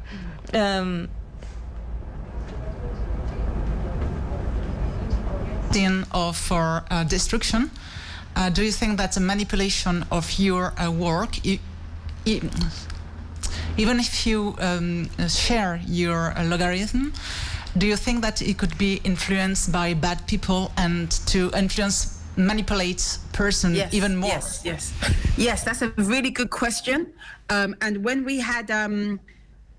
For destruction. Do you think that's a manipulation of your work? Even if you share your logarithm, do you think that it could be influenced by bad people and to manipulate person even more? Yes, that's a really good question. And when we had,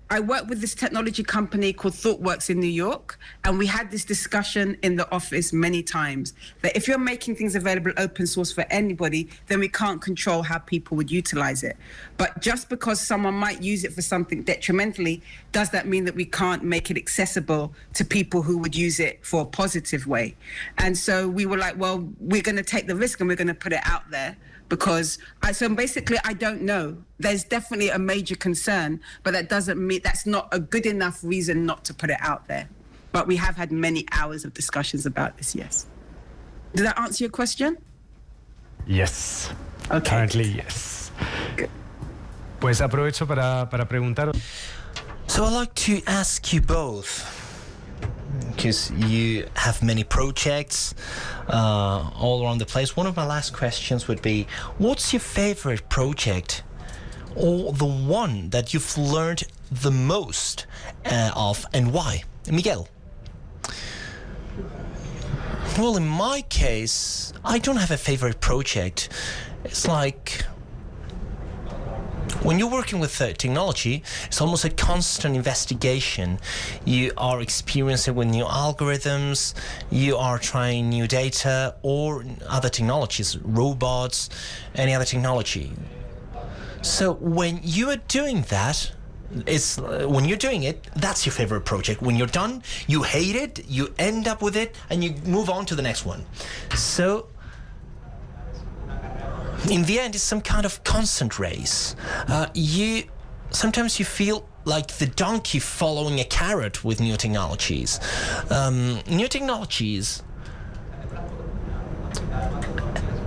I worked with this technology company called ThoughtWorks in New York, and we had this discussion in the office many times, that if you're making things available open source for anybody, then we can't control how people would utilize it. But just because someone might use it for something detrimentally, does that mean that we can't make it accessible to people who would use it for a positive way? And so we were like, well, we're going to take the risk and we're going to put it out there. Because so basically, I don't know. There's definitely a major concern, but that doesn't mean that's not a good enough reason not to put it out there. But we have had many hours of discussions about this, yes. Did that answer your question? Yes. Okay. Currently, yes. Good. Pues aprovecho para preguntar. So I'd like to ask you both, because you have many projects all around the place. One of my last questions would be, what's your favorite project, or the one that you've learned the most of, and why? Miguel? Well, in my case, I don't have a favorite project. It's like, when you're working with technology, it's almost a constant investigation. You are experiencing with new algorithms, you are trying new data or other technologies, robots, any other technology. So when you are doing that, when you're doing it, that's your favorite project. When you're done, you hate it, you end up with it, and you move on to the next one. So in the end, it's some kind of constant race. Sometimes you feel like the donkey following a carrot with new technologies. New technologies,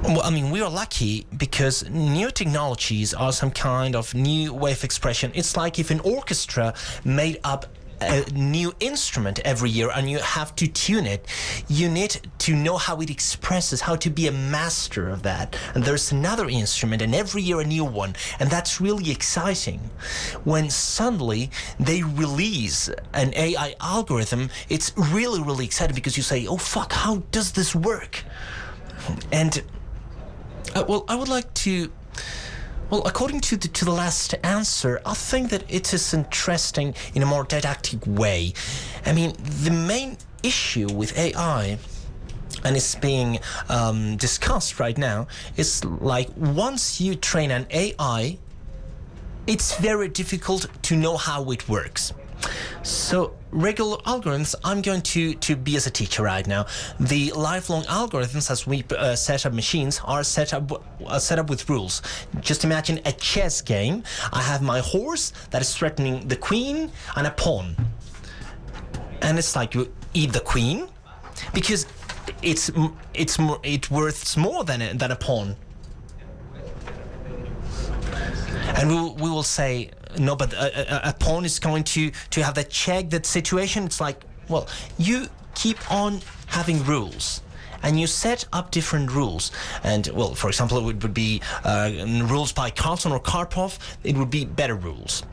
well, I mean, we are lucky because new technologies are some kind of new way of expression. It's like if an orchestra made up a new instrument every year and you have to tune it, you need to know how it expresses, how to be a master of that. And there's another instrument, and every year a new one, and that's really exciting. When suddenly they release an AI algorithm, it's really, really exciting because you say, oh fuck, how does this work? And well, I would like to Well, according to the last answer, I think that it is interesting in a more didactic way. I mean, the main issue with AI, and it's being discussed right now, is like once you train an AI, it's very difficult to know how it works. So regular algorithms, I'm going to be as a teacher right now. The lifelong algorithms, as we set up machines, are set up with rules. Just imagine a chess game. I have my horse that is threatening the queen and a pawn. And it's like you eat the queen because it worths more than a pawn. And we will say, no, but a pawn is going to have that check that situation. It's like, well, you keep on having rules and you set up different rules. And, well, for example, it would be rules by Carlson or Karpov. It would be better rules.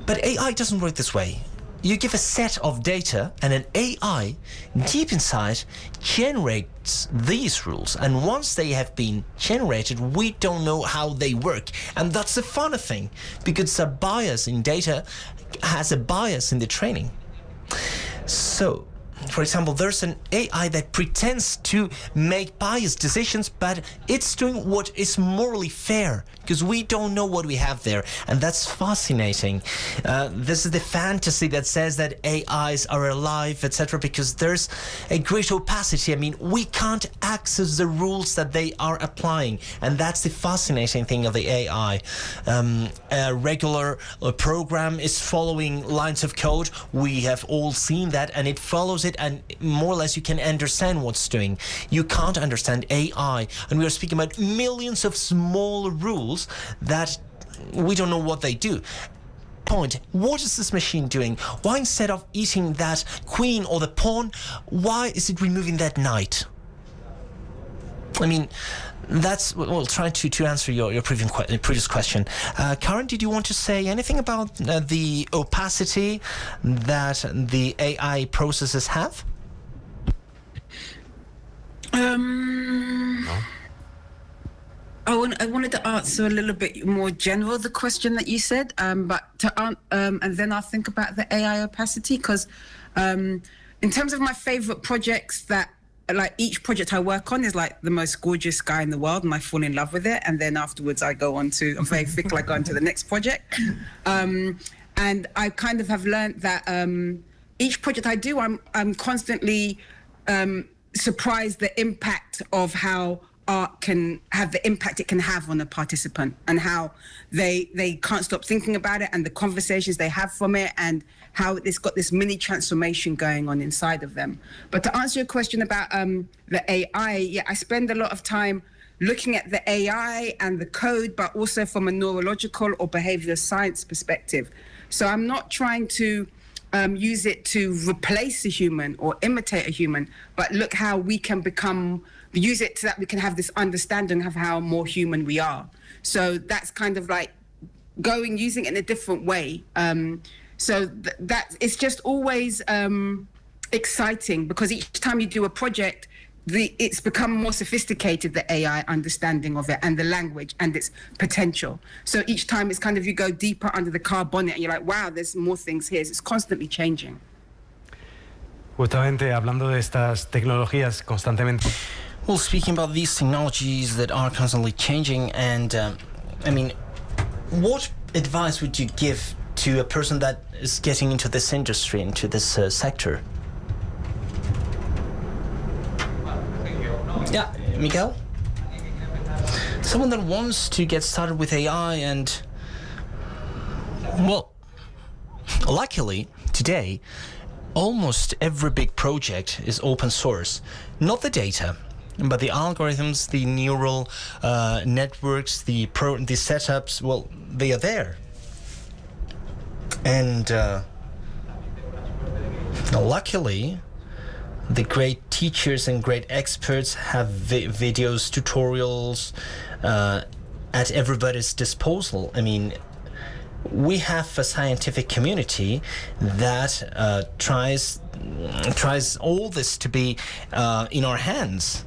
But AI doesn't work this way. You give a set of data and an AI deep inside generates these rules, and once they have been generated, we don't know how they work. And that's the funny thing, because a bias in data has a bias in the training. So, for example, there's an AI that pretends to make biased decisions, but it's doing what is morally fair, because we don't know what we have there, and that's fascinating. This is the fantasy that says that AIs are alive, etc., because there's a great opacity. I mean, we can't access the rules that they are applying, and that's the fascinating thing of the AI. A regular program is following lines of code. We have all seen that, and it follows it, and more or less you can understand what's doing. You can't understand AI, and we are speaking about millions of small rules that we don't know what they do. Point, what is this machine doing? Why, instead of eating that queen or the pawn, why is it removing that knight? I mean, that's, well, trying to answer your previous question. Karen, did you want to say anything about the opacity that the AI processes have? No. I wanted to answer a little bit more general the question that you said, but and then I'll think about the AI opacity, because in terms of my favorite projects, that like each project I work on is like the most gorgeous guy in the world, and I fall in love with it, and then afterwards I'm very fickle, I go on to the next project, and I kind of have learned that each project I do, I'm constantly surprised the impact of how art can have the impact it can have on a participant, and how they can't stop thinking about it, and the conversations they have from it, and how it's got this mini transformation going on inside of them. But to answer your question about the AI, yeah, I spend a lot of time looking at the AI and the code, but also from a neurological or behavioral science perspective. So I'm not trying to use it to replace a human or imitate a human, but look how we can use it so that we can have this understanding of how more human we are. So that's kind of like using it in a different way. So that it's just always exciting, because each time you do a project, it's become more sophisticated, the AI understanding of it and the language and its potential. So each time it's kind of, you go deeper under the car bonnet and you're like, wow, there's more things here. It's constantly changing. Justamente hablando de estas tecnologías constantemente. Well, speaking about these technologies that are constantly changing, and I mean, what advice would you give to a person that is getting into this industry, into this sector? Yeah, Miguel? Someone that wants to get started with AI, and, well, luckily, today, almost every big project is open source. Not the data, but the algorithms, the neural networks, the setups, well, they are there. And luckily, the great teachers and great experts have videos, tutorials at everybody's disposal. I mean, we have a scientific community that tries all this to be in our hands.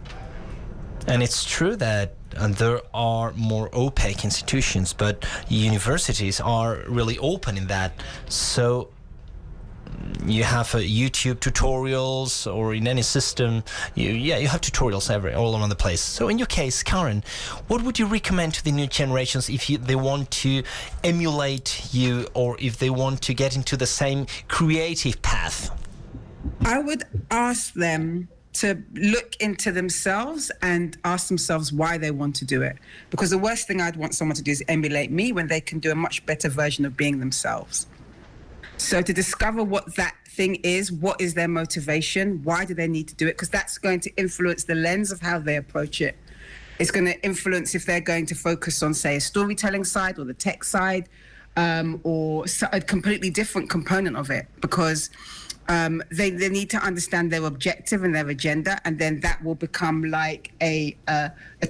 And it's true that and there are more opaque institutions, but universities are really open in that. So you have YouTube tutorials, or in any system, you have tutorials all around the place. So in your case, Karen, what would you recommend to the new generations if they want to emulate you, or if they want to get into the same creative path? I would ask them to look into themselves and ask themselves why they want to do it. Because the worst thing I'd want someone to do is emulate me when they can do a much better version of being themselves. So to discover what that thing is, what is their motivation, why do they need to do it? Because that's going to influence the lens of how they approach it. It's going to influence if they're going to focus on, say, a storytelling side or the tech side, or a completely different component of it. Because they need to understand their objective and their agenda, and then that will become like a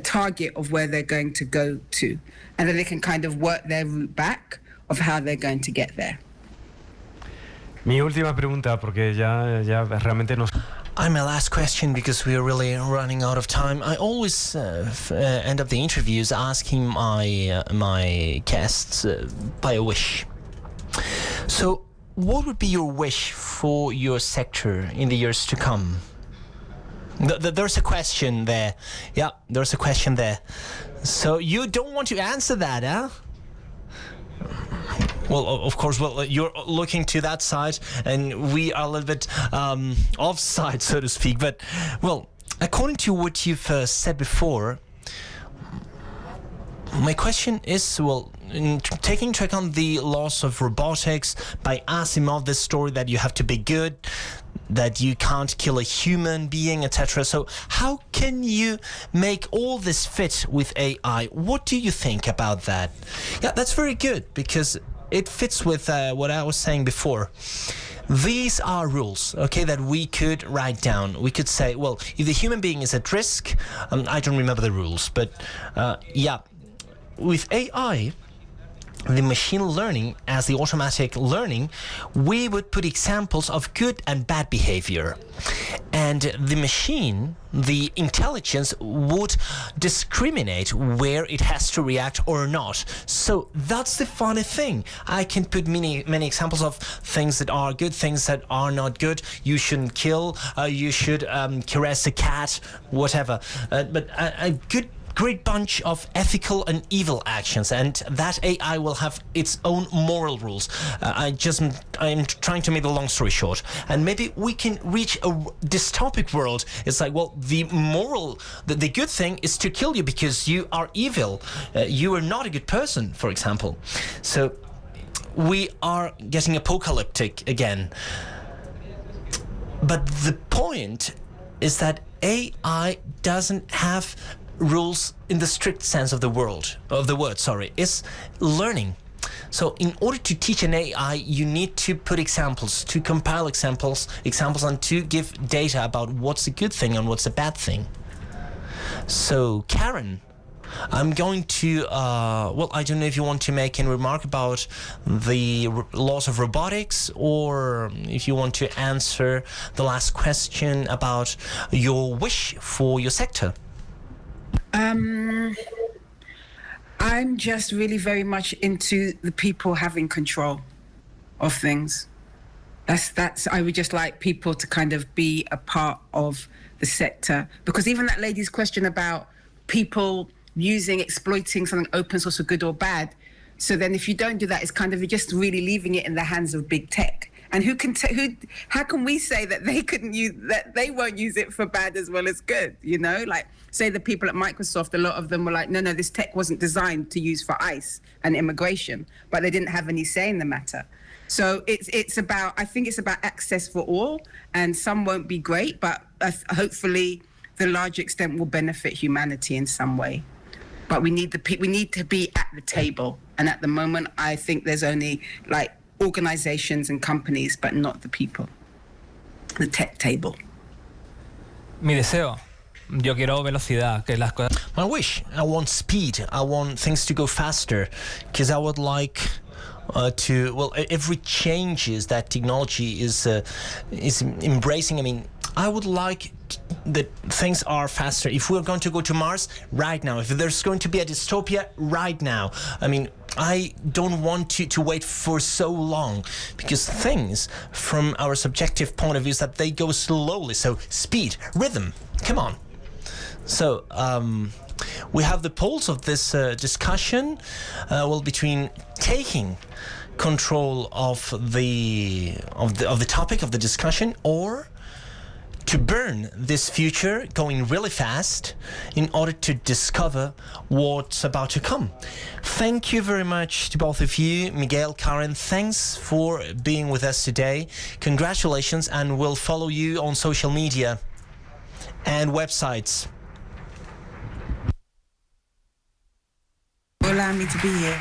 target of where they're going to go to. And then they can kind of work their route back of how they're going to get there. Mi última pregunta, porque ya realmente nos... And my last question, because we are really running out of time. I always end up the interviews asking my guests by a wish. So, what would be your wish for your sector in the years to come? There's a question there. Yeah, there's a question there. So you don't want to answer that, huh? Well, of course, you're looking to that side, and we are a little bit offside, so to speak. But, well, according to what you've said before, my question is, well, taking into account the laws of robotics, by Assèmat, this story that you have to be good, that you can't kill a human being, etc. So how can you make all this fit with AI? What do you think about that? Yeah, that's very good, because it fits with what I was saying before. These are rules, okay, that we could write down. We could say, well, if the human being is at risk, I don't remember the rules, but yeah, with AI, the machine learning as the automatic learning, we would put examples of good and bad behavior. And the machine, the intelligence, would discriminate where it has to react or not. So that's the funny thing. I can put many examples of things that are good, things that are not good. You shouldn't kill, you should caress a cat, whatever. But a great bunch of ethical and evil actions, and that AI will have its own moral rules. I'm trying to make the long story short, and maybe we can reach a dystopic world. It's like, well, the good thing is to kill you because you are evil. You are not a good person, for example. So we are getting apocalyptic again. But the point is that AI doesn't have rules in the strict sense of the word, is learning. So in order to teach an AI, you need to put examples, to compile examples, and to give data about what's a good thing and what's a bad thing. So Karen, I'm going to, I don't know if you want to make any remark about the laws of robotics, or if you want to answer the last question about your wish for your sector. I'm just really very much into the people having control of things. I would just like people to kind of be a part of the sector, because even that lady's question about people exploiting something open source for good or bad. So then if you don't do that, it's kind of just really leaving it in the hands of big tech. And how can we say that they won't use it for bad as well as good? You know, like say the people at Microsoft, a lot of them were like, no, this tech wasn't designed to use for ICE and immigration, but they didn't have any say in the matter. So I think it's about access for all, and some won't be great, but hopefully the large extent will benefit humanity in some way. But we need to be at the table, and at the moment, I think there's only like organizations and companies, but not the people. The tech table. Mi deseo. Yo quiero velocidad, que las cosas. My wish. I want speed. I want things to go faster, because I would like every changes that technology is embracing. I mean, I would like that things are faster. If we're going to go to Mars, right now. If there's going to be a dystopia, right now. I mean, I don't want to wait for so long, because things, from our subjective point of view, is that they go slowly. So speed, rhythm, come on. So we have the poles of this discussion, between taking control of the topic of the discussion, or to burn this future going really fast in order to discover what's about to come. Thank you very much to both of you. Miguel, Karen, thanks for being with us today. Congratulations, and we'll follow you on social media and websites. Allow me to be here.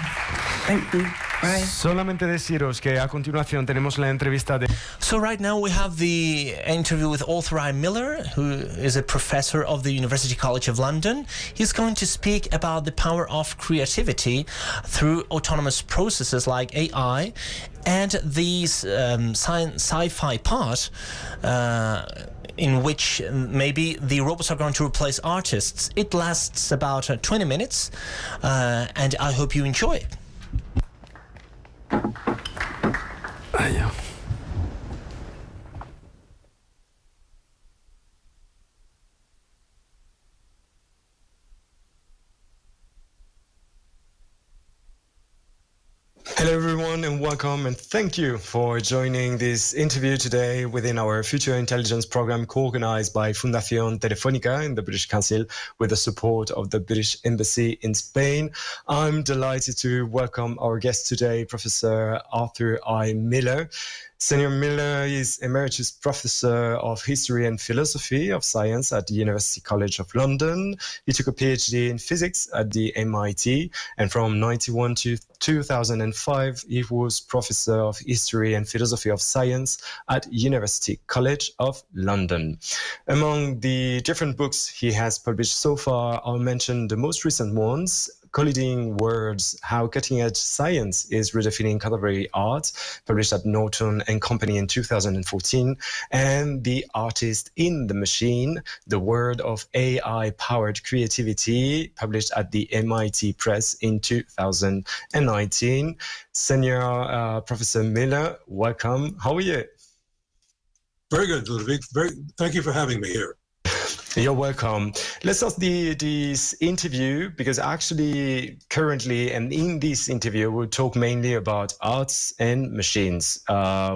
Thank you. Bye. Solamente deciros que a continuación tenemos la entrevista de... So right now we have the interview with Arthur I. Miller, who is a professor of the University College of London. He's going to speak about the power of creativity through autonomous processes like AI, and these sci-fi part in which maybe the robots are going to replace artists. It lasts about 20 minutes, and I hope you enjoy it. Allá. Hello everyone, and welcome, and thank you for joining this interview today within our Future Intelligence program, co-organized by Fundación Telefónica in the British Council with the support of the British Embassy in Spain. I'm delighted to welcome our guest today, Professor Arthur I. Miller. Senior Miller is Emeritus Professor of History and Philosophy of Science at the University College of London. He took a PhD in Physics at the MIT, and from 1991 to 2005, he was Professor of History and Philosophy of Science at University College of London. Among the different books he has published so far, I'll mention the most recent ones: Colliding Words, How Cutting-Edge Science is Redefining Contemporary Art, published at Norton and Company in 2014, and The Artist in the Machine, The World of AI-Powered Creativity, published at the MIT Press in 2019. Senior Professor Miller, welcome. How are you? Very good, Ludovic. Thank you for having me here. You're welcome. Let's start this interview, because actually currently, and in this interview, we'll talk mainly about arts and machines.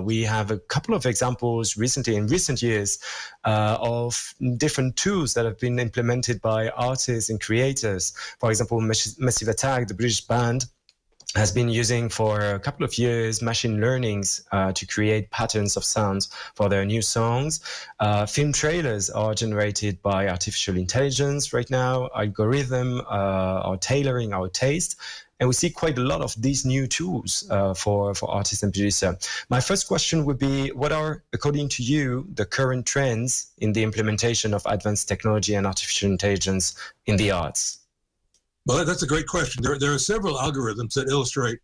We have a couple of examples in recent years of different tools that have been implemented by artists and creators. For example, Massive Attack, the British band, has been using for a couple of years machine learnings to create patterns of sounds for their new songs. Film trailers are generated by artificial intelligence right now. Algorithms are tailoring our taste. And we see quite a lot of these new tools for artists and producers. My first question would be, what are, according to you, the current trends in the implementation of advanced technology and artificial intelligence in the arts? Well, that's a great question. There are several algorithms that illustrate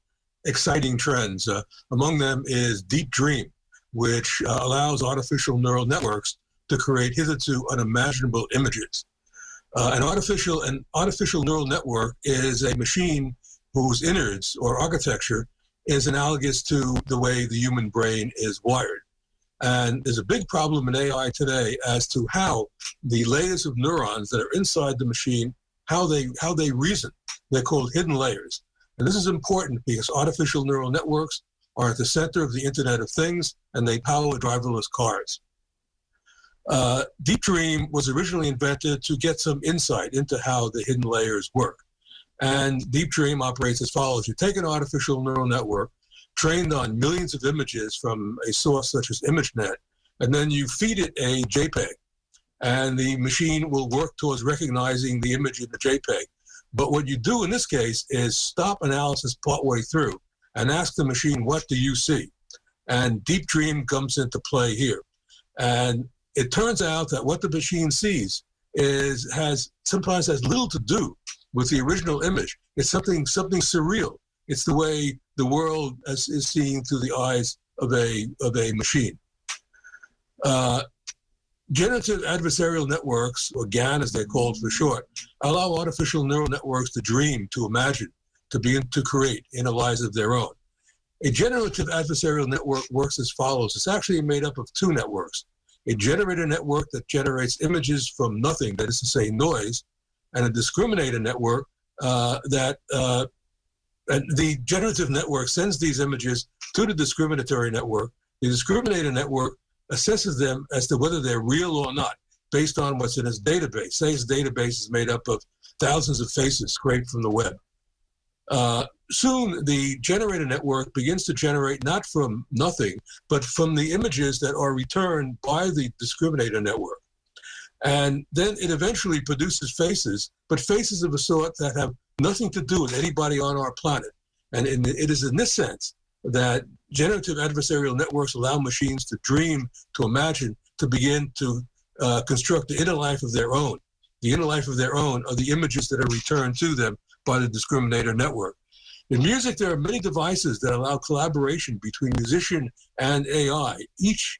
exciting trends. Among them is Deep Dream, which allows artificial neural networks to create hitherto unimaginable images. An artificial neural network is a machine whose innards or architecture is analogous to the way the human brain is wired. And there's a big problem in AI today as to how the layers of neurons that are inside the machine, how they reason. They're called hidden layers. And this is important because artificial neural networks are at the center of the Internet of Things, and they power driverless cars. Deep Dream was originally invented to get some insight into how the hidden layers work. And Deep Dream operates as follows. You take an artificial neural network trained on millions of images from a source such as ImageNet, and then you feed it a JPEG. And the machine will work towards recognizing the image in the JPEG. But what you do in this case is stop analysis partway through and ask the machine, what do you see? And Deep Dream comes into play here. And it turns out that what the machine sees sometimes has little to do with the original image. It's something surreal. It's the way the world is seen through the eyes of a machine. generative adversarial networks, or GAN as they're called for short, allow artificial neural networks to dream, to imagine, to begin to create inner lives of their own. A generative adversarial network works as follows. It's actually made up of two networks. A generator network that generates images from nothing, that is to say noise, and a discriminator network and the generative network sends these images to the discriminatory network. The discriminator network assesses them as to whether they're real or not, based on what's in its database. Say its database is made up of thousands of faces scraped from the web. Soon, the generator network begins to generate not from nothing, but from the images that are returned by the discriminator network. And then it eventually produces faces, but faces of a sort that have nothing to do with anybody on our planet. And it is in this sense that generative adversarial networks allow machines to dream, to imagine, to begin to construct the inner life of their own. The inner life of their own are the images that are returned to them by the discriminator network. In music, there are many devices that allow collaboration between musician and AI, each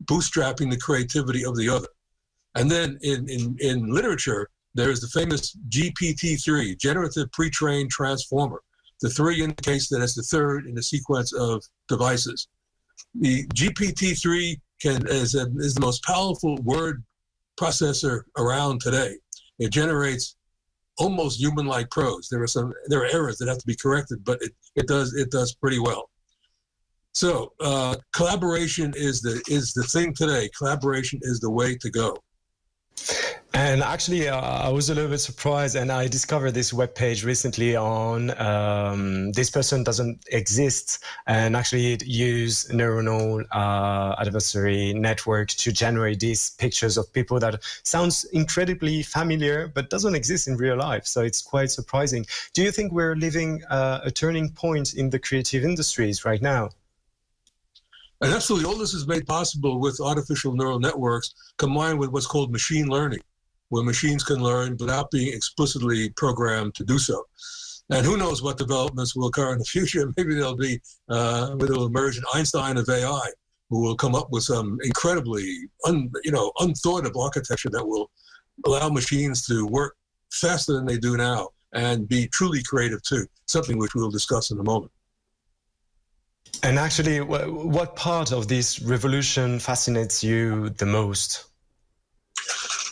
bootstrapping the creativity of the other. And then in literature, there's the famous GPT-3, Generative Pre-trained Transformer. The 3 indicates that it's the third in a sequence of devices. The GPT-3 is the most powerful word processor around today. It generates almost human-like prose. There are errors that have to be corrected, but it does pretty well. So collaboration is the thing today. Collaboration is the way to go. And actually, I was a little bit surprised, and I discovered this webpage recently on this person doesn't exist, and actually it used neuronal adversary network to generate these pictures of people that sounds incredibly familiar, but doesn't exist in real life. So it's quite surprising. Do you think we're living a turning point in the creative industries right now? And absolutely, all this is made possible with artificial neural networks combined with what's called machine learning, where machines can learn without being explicitly programmed to do so. And who knows what developments will occur in the future. Maybe there'll emerge an Einstein of AI who will come up with some incredibly unthought of architecture that will allow machines to work faster than they do now and be truly creative too, something which we'll discuss in a moment. And actually, what part of this revolution fascinates you the most?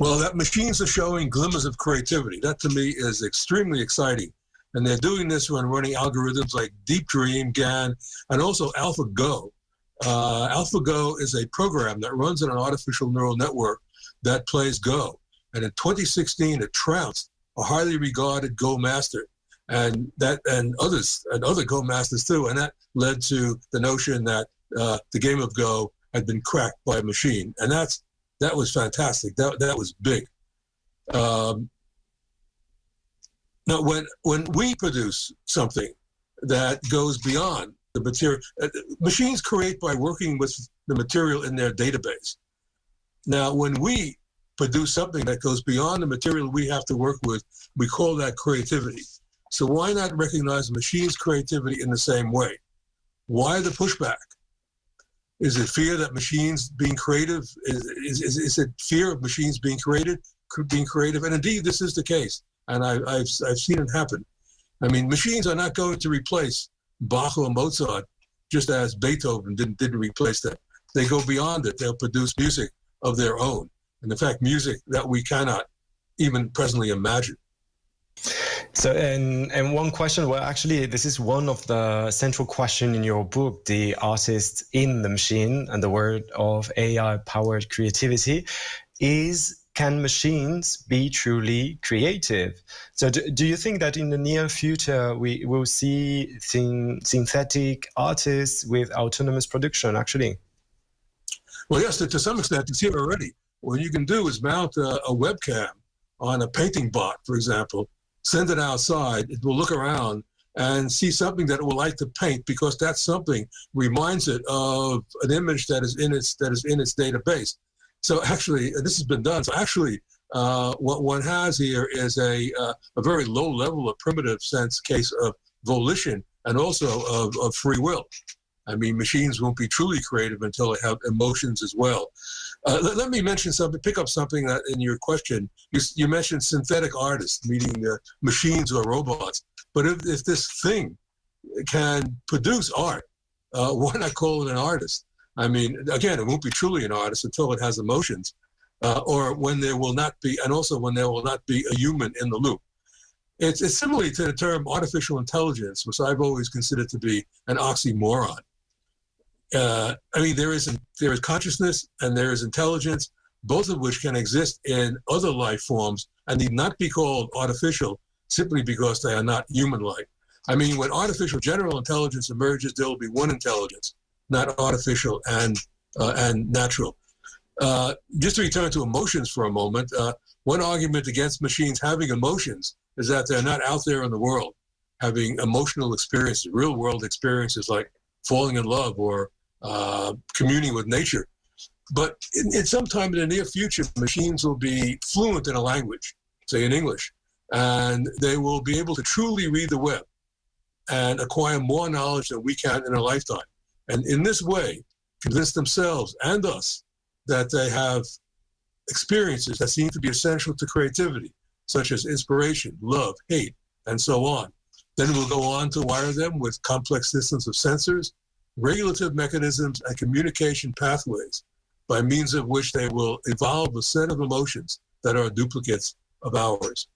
Well, that machines are showing glimmers of creativity. That to me is extremely exciting. And they're doing this when running algorithms like Deep Dream, GAN, and also AlphaGo. AlphaGo is a program that runs on an artificial neural network that plays Go. And in 2016, it trounced a highly regarded Go master. And other Go masters too, and that led to the notion that the game of Go had been cracked by a machine, and that was fantastic. That was big. Now, when we produce something that goes beyond the material, machines create by working with the material in their database. Now, when we produce something that goes beyond the material we have to work with, we call that creativity. So why not recognize machine's creativity in the same way? Why the pushback? Is it fear that machines being creative? Is it fear of machines being creative? And indeed, this is the case. And I've seen it happen. I mean, machines are not going to replace Bach or Mozart, just as Beethoven didn't replace them. They go beyond it. They'll produce music of their own. And in fact, music that we cannot even presently imagine. So, and one question, well, actually, this is one of the central questions in your book, The Artist in the Machine and the World of AI-Powered Creativity, is, can machines be truly creative? So do you think that in the near future, we will see synthetic artists with autonomous production, actually? Well, yes, to some extent, it's here already. What you can do is mount a webcam on a painting bot, for example, send it outside, it will look around and see something that it would like to paint because that something reminds it of an image that is in its database. So actually, this has been done. So actually, what one has here is a very low level of primitive sense case of volition and also of free will. I mean, machines won't be truly creative until they have emotions as well. Let me mention something, pick up something that in your question, you mentioned synthetic artists, meaning machines or robots. But if this thing can produce art, why not call it an artist? I mean, again, it won't be truly an artist until it has emotions, or when there will not be, and also when there will not be a human in the loop. It's similar to the term artificial intelligence, which I've always considered to be an oxymoron. I mean, there is consciousness and there is intelligence, both of which can exist in other life forms and need not be called artificial simply because they are not human-like. I mean, when artificial general intelligence emerges, there will be one intelligence, not artificial and natural. Just to return to emotions for a moment, one argument against machines having emotions is that they're not out there in the world having emotional experiences, real-world experiences like falling in love or communing with nature. But in sometime in the near future, machines will be fluent in a language, say in English, and they will be able to truly read the web and acquire more knowledge than we can in a lifetime. And in this way, convince themselves and us that they have experiences that seem to be essential to creativity, such as inspiration, love, hate, and so on. Then we'll go on to wire them with complex systems of sensors, regulative mechanisms, and communication pathways, by means of which they will evolve a set of emotions that are duplicates of ours.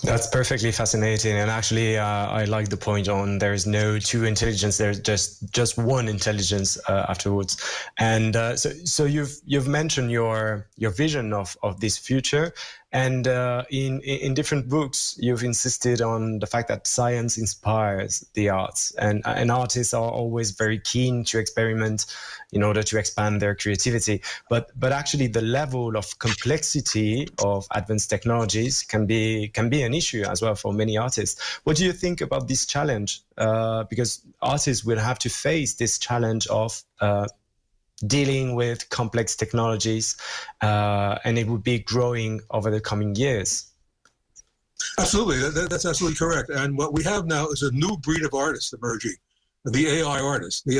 That's perfectly fascinating, and actually, I like the point on there is no two intelligence. There's just one intelligence afterwards. And so you've mentioned your vision of this future, and in different books you've insisted on the fact that science inspires the arts, and artists are always very keen to experiment in order to expand their creativity. But actually, the level of complexity of advanced technologies can be an issue as well for many artists. What do you think about this challenge? Because artists will have to face this challenge of dealing with complex technologies, and it would be growing over the coming years. Absolutely, that's absolutely correct. And what we have now is a new breed of artists emerging, the AI artist. The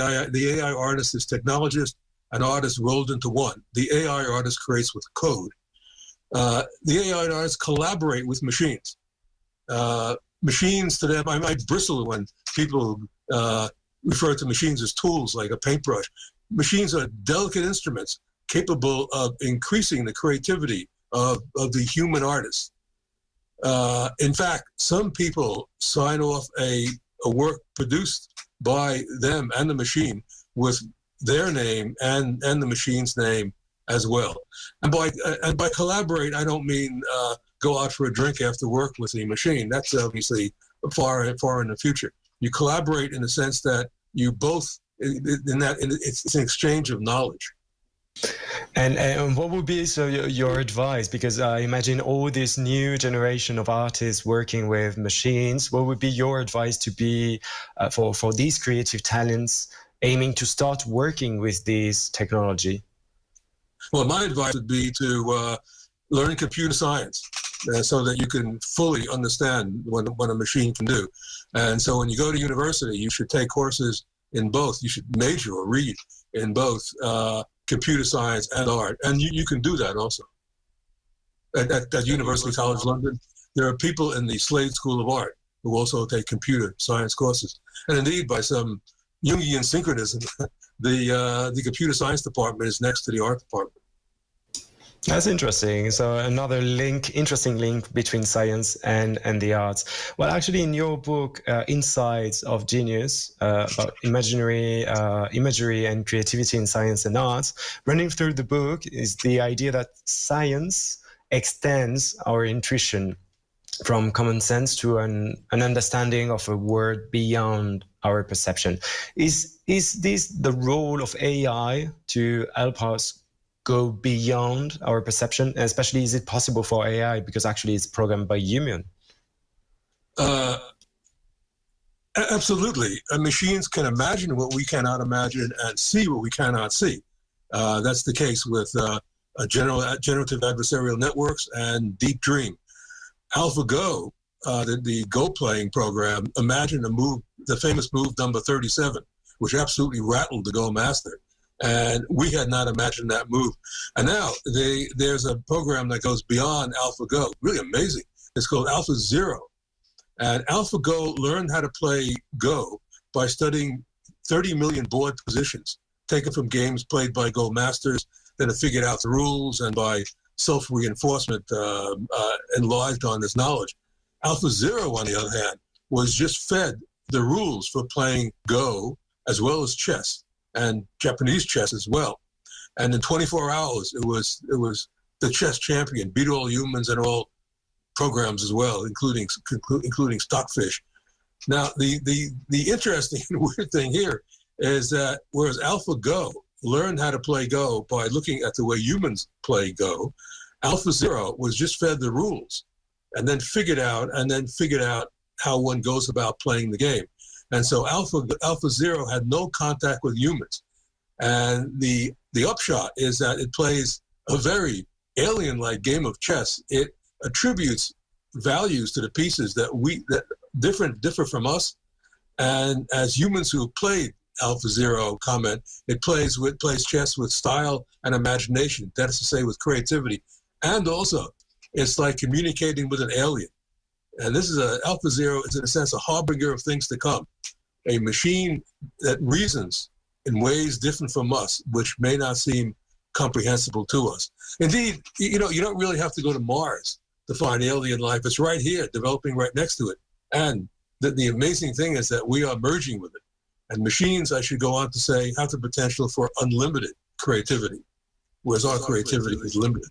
AI artist is technologist and artist rolled into one. The AI artist creates with code. The AI artists collaborate with machines. Machines to them, I bristle when people refer to machines as tools like a paintbrush. Machines are delicate instruments capable of increasing the creativity of the human artist. In fact, some people sign off a work produced by them and the machine with their name and the machine's name as well. And by collaborate, I don't mean go out for a drink after work with the machine. That's obviously far in the future. You collaborate in the sense that you both, it's an exchange of knowledge. And what would be your advice? Because I imagine all this new generation of artists working with machines. What would be your advice to be for these creative talents aiming to start working with this technology? Well, my advice would be to learn computer science so that you can fully understand what a machine can do. And so when you go to university, you should take courses in both. You should major or read in both computer science and art. And you can do that also. At University College London, there are people in the Slade School of Art who also take computer science courses. And indeed, by some Jungian synchronism, the computer science department is next to the art department. That's interesting. So another interesting link between science and the arts. Well, actually, in your book, Insights of Genius, about imagery and creativity in science and arts, running through the book is the idea that science extends our intuition from common sense to an understanding of a world beyond our perception. Is this the role of AI to help us go beyond our perception? And especially, is it possible for AI because actually it's programmed by human? Absolutely. Machines can imagine what we cannot imagine and see what we cannot see. That's the case with generative adversarial networks and Deep Dream. AlphaGo, the Go playing program, imagined the famous move number 37, which absolutely rattled the Go master. And we had not imagined that move. And now there's a program that goes beyond AlphaGo, really amazing. It's called AlphaZero. And AlphaGo learned how to play Go by studying 30 million board positions taken from games played by Go masters that have figured out the rules and by self-reinforcement enlarged on this knowledge. AlphaZero, on the other hand, was just fed the rules for playing Go as well as chess and Japanese chess as well. And in 24 hours, it was the chess champion, beat all humans and all programs as well, including Stockfish. Now, the interesting and weird thing here is that whereas AlphaGo learned how to play Go by looking at the way humans play Go, AlphaZero was just fed the rules and then figured out how one goes about playing the game. And so AlphaZero had no contact with humans. And the upshot is that it plays a very alien-like game of chess. It attributes values to the pieces that differ from us. And as humans who have played AlphaZero comment, it plays chess with style and imagination. That is to say, with creativity. And also, it's like communicating with an alien. And AlphaZero is in a sense a harbinger of things to come. A machine that reasons in ways different from us, which may not seem comprehensible to us. Indeed, you don't really have to go to Mars to find alien life. It's right here, developing right next to it. And the amazing thing is that we are merging with it. And machines, I should go on to say, have the potential for unlimited creativity, whereas our creativity is limited.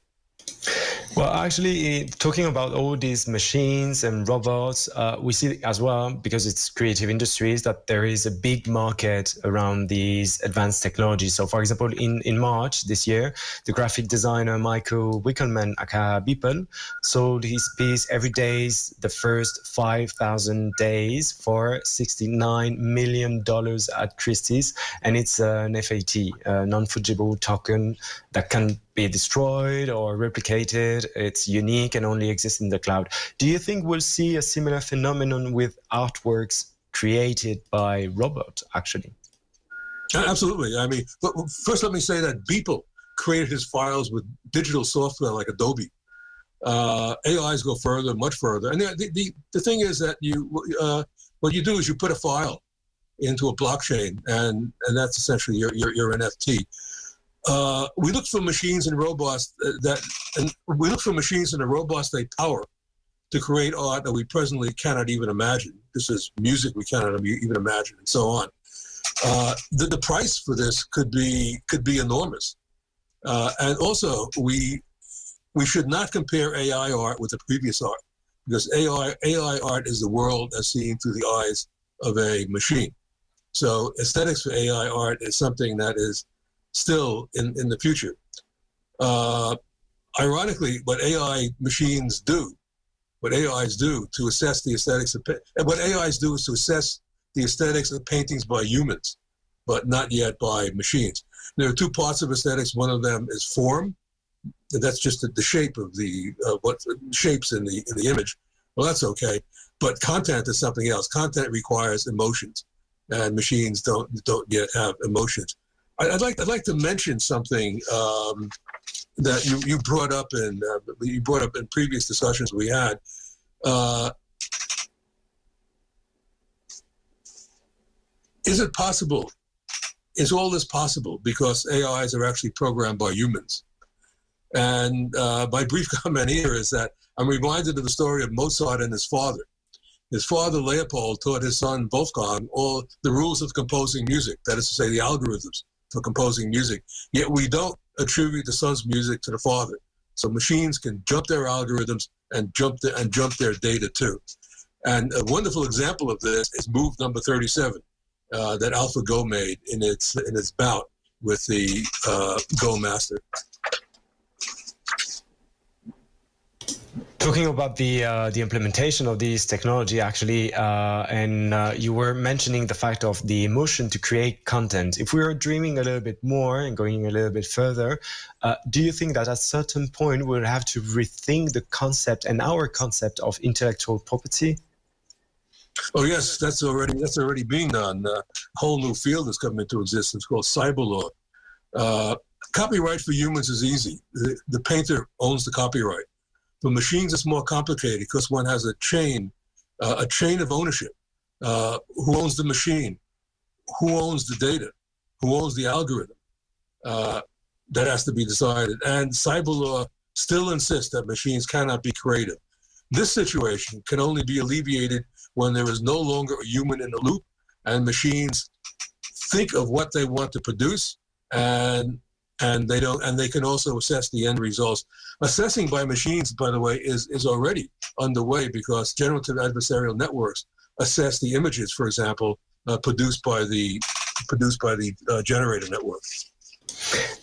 Well, actually, talking about all these machines and robots, we see as well, because it's creative industries, that there is a big market around these advanced technologies. So, for example, in March this year, the graphic designer Michael Wickelman, aka Beeple, sold his piece Every Day's the First 5,000 Days for $69 million at Christie's. And it's an FAT, a non-fungible token that can be destroyed or replicated. It's unique and only exists in the cloud. Do you think we'll see a similar phenomenon with artworks created by robots, actually? Absolutely. I mean, but first let me say that Beeple created his files with digital software like Adobe. AIs go further, much further. And the thing is that what you do is you put a file into a blockchain, and that's essentially your NFT. We look for machines and robots and the robots they power to create art that we presently cannot even imagine. This is music we cannot even imagine, and so on. The price for this could be enormous, and also we should not compare AI art with the previous art, because AI art is the world as seen through the eyes of a machine. So aesthetics for AI art is something that is still in the future. Ironically, what AIs do to assess the aesthetics of paintings by humans, but not yet by machines. There are two parts of aesthetics. One of them is form, and that's just the shape of what shapes in the image. Well, that's okay, but content is something else. Content requires emotions, and machines don't yet have emotions. I'd like to mention something that you brought up in previous discussions we had. Is it possible? Is all this possible because AIs are actually programmed by humans? And my brief comment here is that I'm reminded of the story of Mozart and his father. His father, Leopold, taught his son, Wolfgang, all the rules of composing music, that is to say, the algorithms for composing music. Yet we don't attribute the son's music to the father. So machines can jump their algorithms and jump their data too. And a wonderful example of this is move number 37 that AlphaGo made in its bout with the Go master. Talking about the implementation of this technology, actually, and you were mentioning the fact of the emotion to create content. If we are dreaming a little bit more and going a little bit further, do you think that at a certain point we'll have to rethink the concept and our concept of intellectual property? Oh yes, that's already being done. A whole new field is coming into existence called cyber law. Copyright for humans is easy. The painter owns the copyright. For machines, it's more complicated because one has a chain of ownership. Who owns the machine? Who owns the data? Who owns the algorithm? That has to be decided. And cyber law still insists that machines cannot be creative. This situation can only be alleviated when there is no longer a human in the loop and machines think of what they want to produce and they can also assess the end results. Assessing by machines, by the way, is already underway because generative adversarial networks assess the images, for example, produced by the generator network.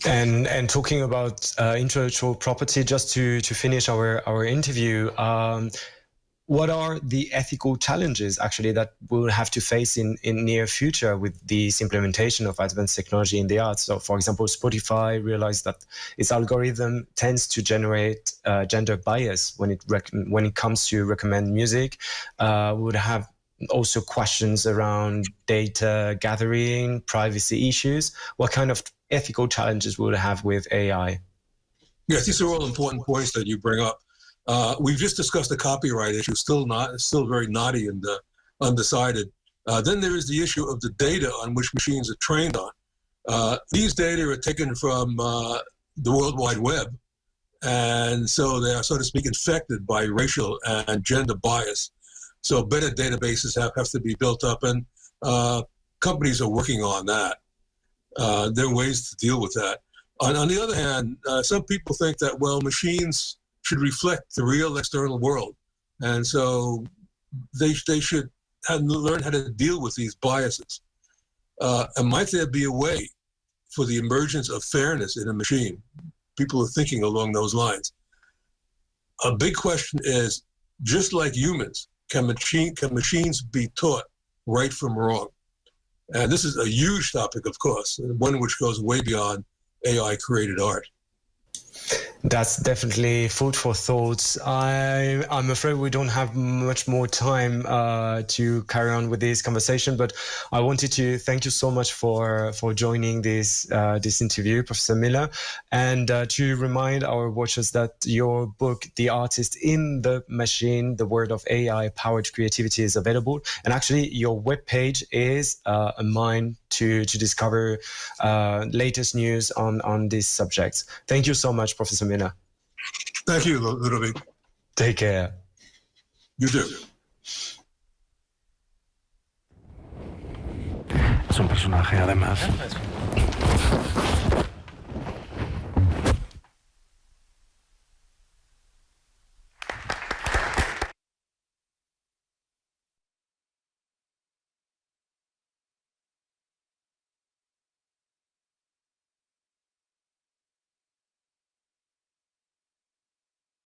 And talking about intellectual property, just to finish our interview, what are the ethical challenges actually that we'll have to face in near future with this implementation of advanced technology in the arts? So, for example, Spotify realized that its algorithm tends to generate gender bias when it comes to recommend music. We would have also questions around data gathering, privacy issues. What kind of ethical challenges we would have with AI? Yes, these are all important points that you bring up. We've just discussed the copyright issue, still very knotty and undecided. Then there is the issue of the data on which machines are trained on. These data are taken from the World Wide Web, and so they are, so to speak, infected by racial and gender bias. So better databases have to be built up, and companies are working on that. There are ways to deal with that. On the other hand, some people think that, well, machines should reflect the real external world. And so they should learn how to deal with these biases. And might there be a way for the emergence of fairness in a machine? People are thinking along those lines. A big question is, just like humans, can machines be taught right from wrong? And this is a huge topic, of course, one which goes way beyond AI-created art. That's definitely food for thought. I'm afraid we don't have much more time to carry on with this conversation, but I wanted to thank you so much for joining this interview, Professor Miller, and to remind our watchers that your book, The Artist in the Machine, The World of AI-Powered Creativity, is available. And actually, your webpage is a mine to discover latest news on these subjects. Thank you so much, Professor Miller. Thank you, Ludovic. Take care. You too. Es un personaje, además.